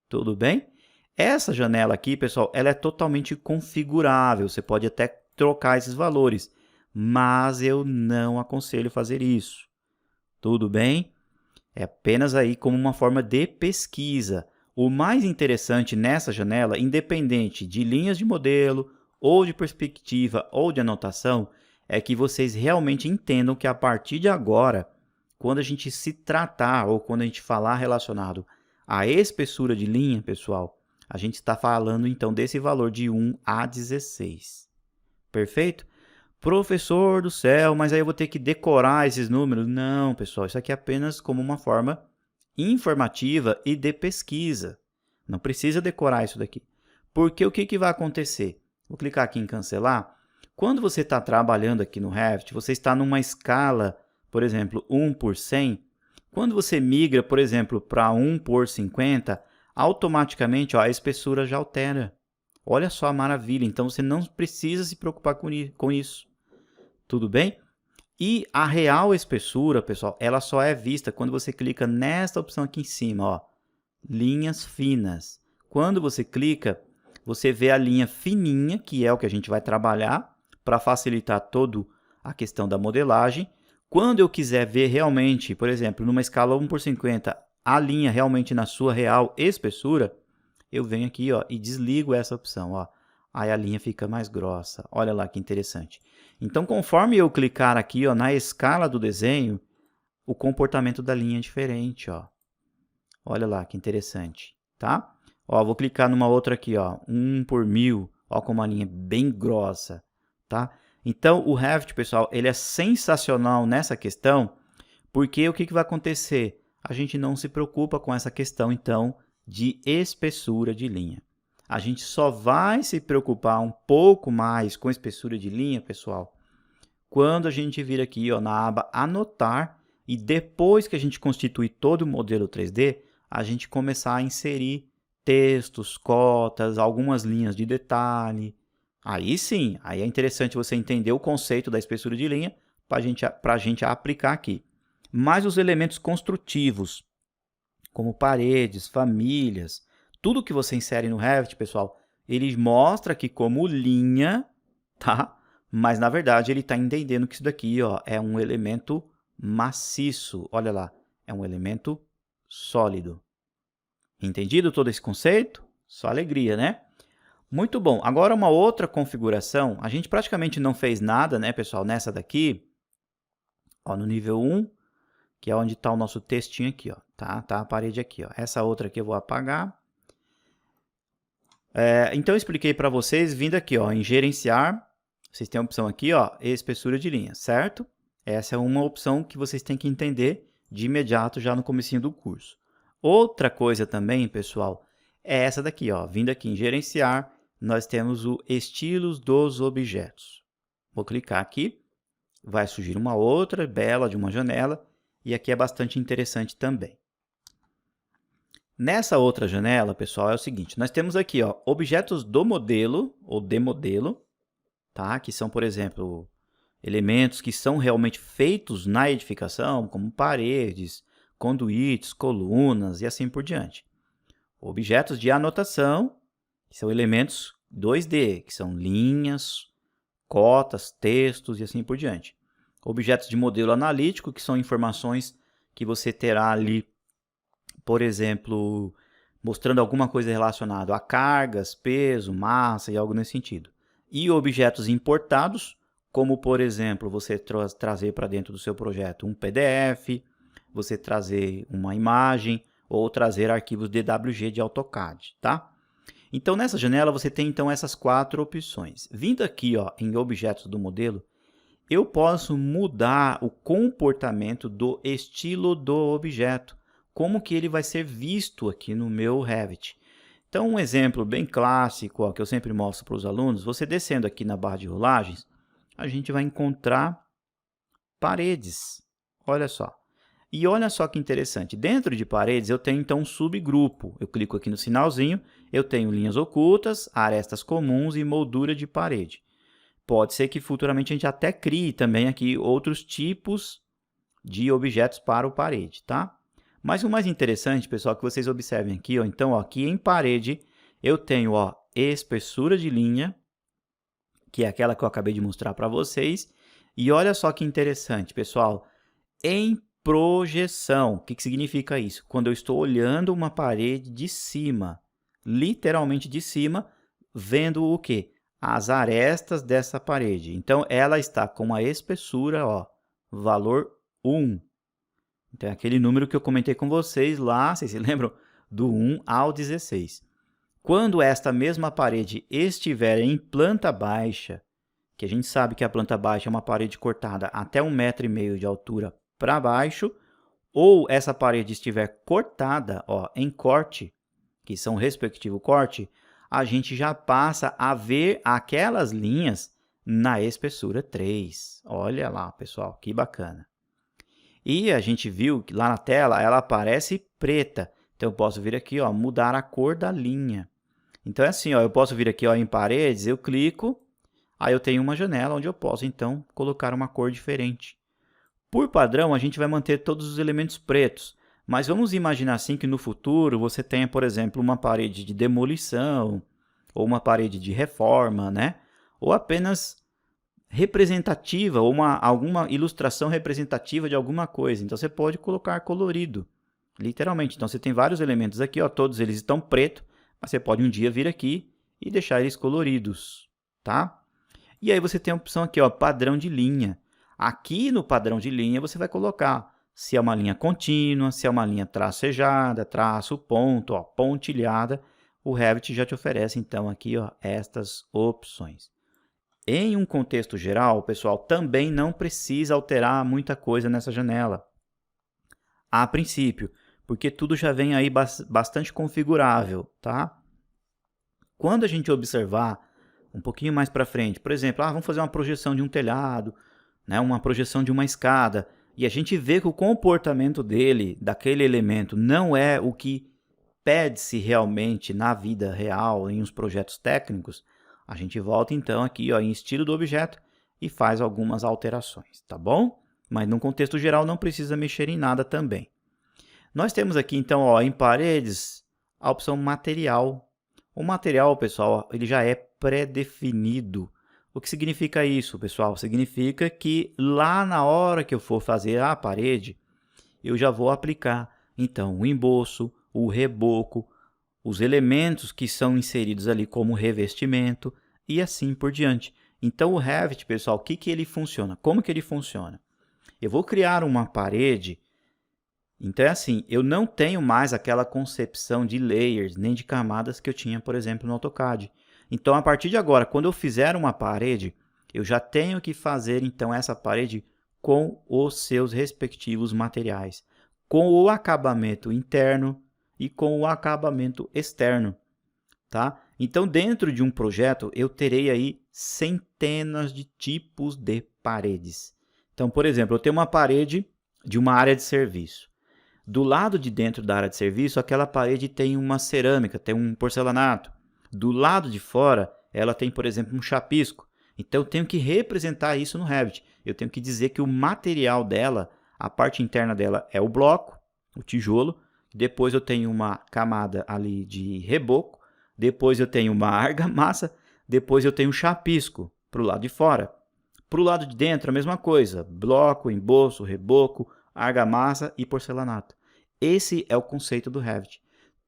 Tudo bem? Essa janela aqui, pessoal, ela é totalmente configurável. Você pode até trocar esses valores, mas eu não aconselho fazer isso. Tudo bem? É apenas aí como uma forma de pesquisa. O mais interessante nessa janela, independente de linhas de modelo, ou de perspectiva, ou de anotação, é que vocês realmente entendam que a partir de agora, quando a gente se tratar, ou quando a gente falar relacionado à espessura de linha, pessoal, a gente está falando então desse valor de 1 a 16. Perfeito? Professor do céu, mas aí eu vou ter que decorar esses números? Não, pessoal, isso aqui é apenas como uma forma informativa e de pesquisa. Não precisa decorar isso daqui. Porque o que vai acontecer? Vou clicar aqui em cancelar. Quando você está trabalhando aqui no Revit, você está numa escala, por exemplo, 1 por 100. Quando você migra, por exemplo, para 1 por 50, automaticamente ó, a espessura já altera. Olha só a maravilha, então você não precisa se preocupar com isso. Tudo bem? E a real espessura, pessoal, ela só é vista quando você clica nesta opção aqui em cima, ó, linhas finas. Quando você clica, você vê a linha fininha, que é o que a gente vai trabalhar para facilitar toda a questão da modelagem. Quando eu quiser ver realmente, por exemplo, numa escala 1 por 50, a linha realmente na sua real espessura, eu venho aqui, ó, e desligo essa opção, ó. Aí a linha fica mais grossa. Olha lá que interessante. Então, conforme eu clicar aqui, ó, na escala do desenho, o comportamento da linha é diferente, ó. Olha lá que interessante, tá? Ó, vou clicar numa outra aqui, ó, 1 por 1000, ó, com uma linha bem grossa, tá? Então, o Revit, pessoal, ele é sensacional nessa questão, porque o que vai acontecer? A gente não se preocupa com essa questão, então, de espessura de linha. A gente só vai se preocupar um pouco mais com espessura de linha, pessoal, quando a gente vir aqui ó, na aba Anotar e depois que a gente constituir todo o modelo 3D, a gente começar a inserir textos, cotas, algumas linhas de detalhe. Aí sim, aí é interessante você entender o conceito da espessura de linha para a gente aplicar aqui. Mas os elementos construtivos, como paredes, famílias, tudo que você insere no Revit, pessoal, ele mostra aqui como linha, tá? Mas, na verdade, ele está entendendo que isso daqui ó, é um elemento maciço. Olha lá, é um elemento sólido. Entendido todo esse conceito? Só alegria, né? Muito bom. Agora, uma outra configuração. A gente praticamente não fez nada, né, pessoal, nessa daqui. Ó, no nível 1, que é onde está o nosso textinho aqui, ó. Tá a parede aqui, ó. Essa outra aqui eu vou apagar. Então, eu expliquei para vocês, vindo aqui, ó, em gerenciar, vocês têm a opção aqui, ó, espessura de linha, certo? Essa é uma opção que vocês têm que entender de imediato já no comecinho do curso. Outra coisa também, pessoal, é essa daqui, ó. Vindo aqui em gerenciar, nós temos o estilos dos objetos. Vou clicar aqui, vai surgir uma outra bela de uma janela, e aqui é bastante interessante também. Nessa outra janela, pessoal, é o seguinte, nós temos aqui, ó, objetos do modelo, ou de modelo, tá? Que são, por exemplo, elementos que são realmente feitos na edificação, como paredes, conduítes, colunas e assim por diante. Objetos de anotação, que são elementos 2D, que são linhas, cotas, textos e assim por diante. Objetos de modelo analítico, que são informações que você terá ali, por exemplo, mostrando alguma coisa relacionada a cargas, peso, massa e algo nesse sentido. E objetos importados, como, por exemplo, você trazer para dentro do seu projeto um PDF, você trazer uma imagem ou trazer arquivos DWG de AutoCAD, tá? Então, nessa janela, você tem, então, essas 4 opções. Vindo aqui, ó, em objetos do modelo, eu posso mudar o comportamento do estilo do objeto, como que ele vai ser visto aqui no meu Revit. Então, um exemplo bem clássico, ó, que eu sempre mostro para os alunos, você descendo aqui na barra de rolagens, a gente vai encontrar paredes. Olha só. E olha só que interessante, dentro de paredes eu tenho então um subgrupo. Eu clico aqui no sinalzinho, eu tenho linhas ocultas, arestas comuns e moldura de parede. Pode ser que futuramente a gente até crie também aqui outros tipos de objetos para o parede, tá? Mas o mais interessante, pessoal, que vocês observem aqui, ó, então, ó, aqui em parede eu tenho, ó, espessura de linha, que é aquela que eu acabei de mostrar para vocês. E olha só que interessante, pessoal, em projeção. O que significa isso? Quando eu estou olhando uma parede de cima, literalmente de cima, vendo o quê? As arestas dessa parede. Então, ela está com uma espessura, ó, valor 1. Então, é aquele número que eu comentei com vocês lá, vocês se lembram? Do 1 ao 16. Quando esta mesma parede estiver em planta baixa, que a gente sabe que a planta baixa é uma parede cortada até 1,5 m de altura para baixo, ou essa parede estiver cortada, ó, em corte, que são o respectivo corte, a gente já passa a ver aquelas linhas na espessura 3. Olha lá, pessoal, que bacana. E a gente viu que lá na tela ela aparece preta. Então, eu posso vir aqui, ó, mudar a cor da linha. Então, é assim, ó, eu posso vir aqui, ó, em paredes, eu clico, aí eu tenho uma janela onde eu posso, então, colocar uma cor diferente. Por padrão, a gente vai manter todos os elementos pretos, mas vamos imaginar assim que no futuro você tenha, por exemplo, uma parede de demolição, ou uma parede de reforma, né? Ou apenas representativa, ou alguma ilustração representativa de alguma coisa. Então, você pode colocar colorido, literalmente. Então, você tem vários elementos aqui, ó, todos eles estão pretos, mas você pode um dia vir aqui e deixar eles coloridos, tá? E aí você tem a opção aqui, ó, padrão de linha. Aqui no padrão de linha você vai colocar se é uma linha contínua, se é uma linha tracejada, traço, ponto, ó, pontilhada. O Revit já te oferece então aqui, ó, estas opções. Em um contexto geral, pessoal, também não precisa alterar muita coisa nessa janela, a princípio, porque tudo já vem aí bastante configurável, tá? Quando a gente observar um pouquinho mais para frente, por exemplo, vamos fazer uma projeção de um telhado, né, uma projeção de uma escada, e a gente vê que o comportamento dele, daquele elemento, não é o que pede-se realmente na vida real, em uns projetos técnicos, a gente volta então aqui, ó, em estilo do objeto e faz algumas alterações, tá bom? Mas no contexto geral não precisa mexer em nada também. Nós temos aqui então, ó, em paredes, a opção material. O material, pessoal, ele já é pré-definido. O que significa isso, pessoal? Significa que lá na hora que eu for fazer a parede, eu já vou aplicar, então, o emboço, o reboco, os elementos que são inseridos ali como revestimento e assim por diante. Então, o Revit, pessoal, o que ele funciona? Como que ele funciona? Eu vou criar uma parede, então é assim, eu não tenho mais aquela concepção de layers, nem de camadas que eu tinha, por exemplo, no AutoCAD. Então, a partir de agora, quando eu fizer uma parede, eu já tenho que fazer, então, essa parede com os seus respectivos materiais, com o acabamento interno e com o acabamento externo, tá? Então, dentro de um projeto, eu terei aí centenas de tipos de paredes. Então, por exemplo, eu tenho uma parede de uma área de serviço. Do lado de dentro da área de serviço, aquela parede tem uma cerâmica, tem um porcelanato. Do lado de fora, ela tem, por exemplo, um chapisco. Então, eu tenho que representar isso no Revit. Eu tenho que dizer que o material dela, a parte interna dela é o bloco, o tijolo. Depois eu tenho uma camada ali de reboco. Depois eu tenho uma argamassa. Depois eu tenho um chapisco para o lado de fora. Para o lado de dentro, a mesma coisa. Bloco, emboço, reboco, argamassa e porcelanato. Esse é o conceito do Revit.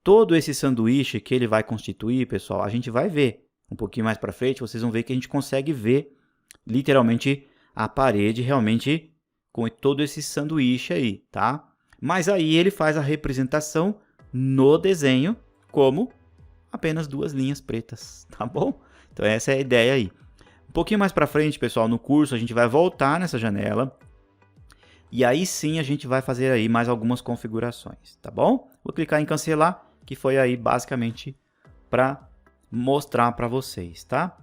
Todo esse sanduíche que ele vai constituir, pessoal, a gente vai ver. Um pouquinho mais para frente, vocês vão ver que a gente consegue ver literalmente a parede realmente com todo esse sanduíche aí, tá? Mas aí ele faz a representação no desenho como apenas duas linhas pretas, tá bom? Então essa é a ideia aí. Um pouquinho mais para frente, pessoal, no curso a gente vai voltar nessa janela e aí sim a gente vai fazer aí mais algumas configurações, tá bom? Vou clicar em cancelar, que foi aí basicamente para mostrar para vocês, tá?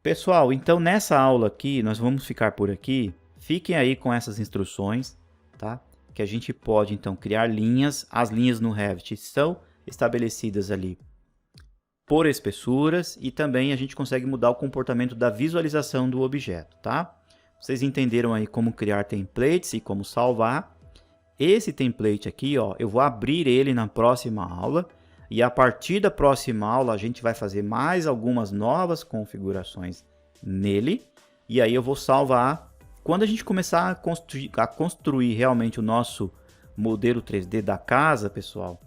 Pessoal, então nessa aula aqui, nós vamos ficar por aqui. Fiquem aí com essas instruções, tá? Que a gente pode então criar linhas. As linhas no Revit são estabelecidas ali por espessuras e também a gente consegue mudar o comportamento da visualização do objeto, tá? Vocês entenderam aí como criar templates e como salvar. Esse template aqui, ó, eu vou abrir ele na próxima aula. E a partir da próxima aula, a gente vai fazer mais algumas novas configurações nele. E aí eu vou salvar. Quando a gente começar a construir realmente o nosso modelo 3D da casa, pessoal,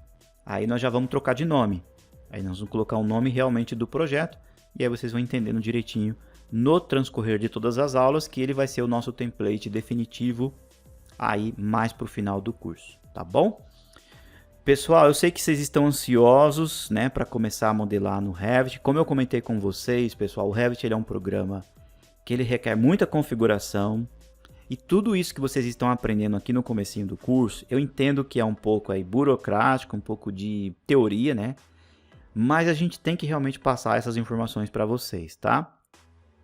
aí nós já vamos trocar de nome. Aí nós vamos colocar o nome realmente do projeto. E aí vocês vão entendendo direitinho no transcorrer de todas as aulas que ele vai ser o nosso template definitivo aí mais para o final do curso, tá bom? Pessoal, eu sei que vocês estão ansiosos, né, para começar a modelar no Revit. Como eu comentei com vocês, pessoal, o Revit ele é um programa que ele requer muita configuração. E tudo isso que vocês estão aprendendo aqui no comecinho do curso, eu entendo que é um pouco aí burocrático, um pouco de teoria, né? Mas a gente tem que realmente passar essas informações para vocês, tá?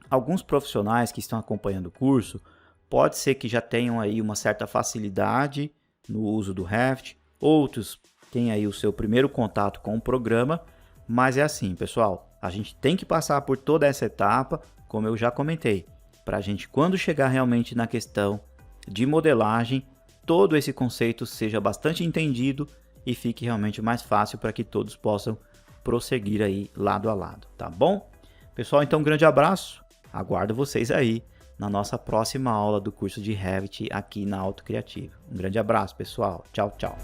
Alguns profissionais que estão acompanhando o curso, pode ser que já tenham aí uma certa facilidade no uso do Revit. Outros têm aí o seu primeiro contato com o programa, mas é assim, pessoal, a gente tem que passar por toda essa etapa, como eu já comentei, para a gente, quando chegar realmente na questão de modelagem, todo esse conceito seja bastante entendido e fique realmente mais fácil para que todos possam prosseguir aí lado a lado, tá bom? Pessoal, então um grande abraço, aguardo vocês aí na nossa próxima aula do curso de Revit aqui na Auto Criativo. Um grande abraço, pessoal. Tchau, tchau.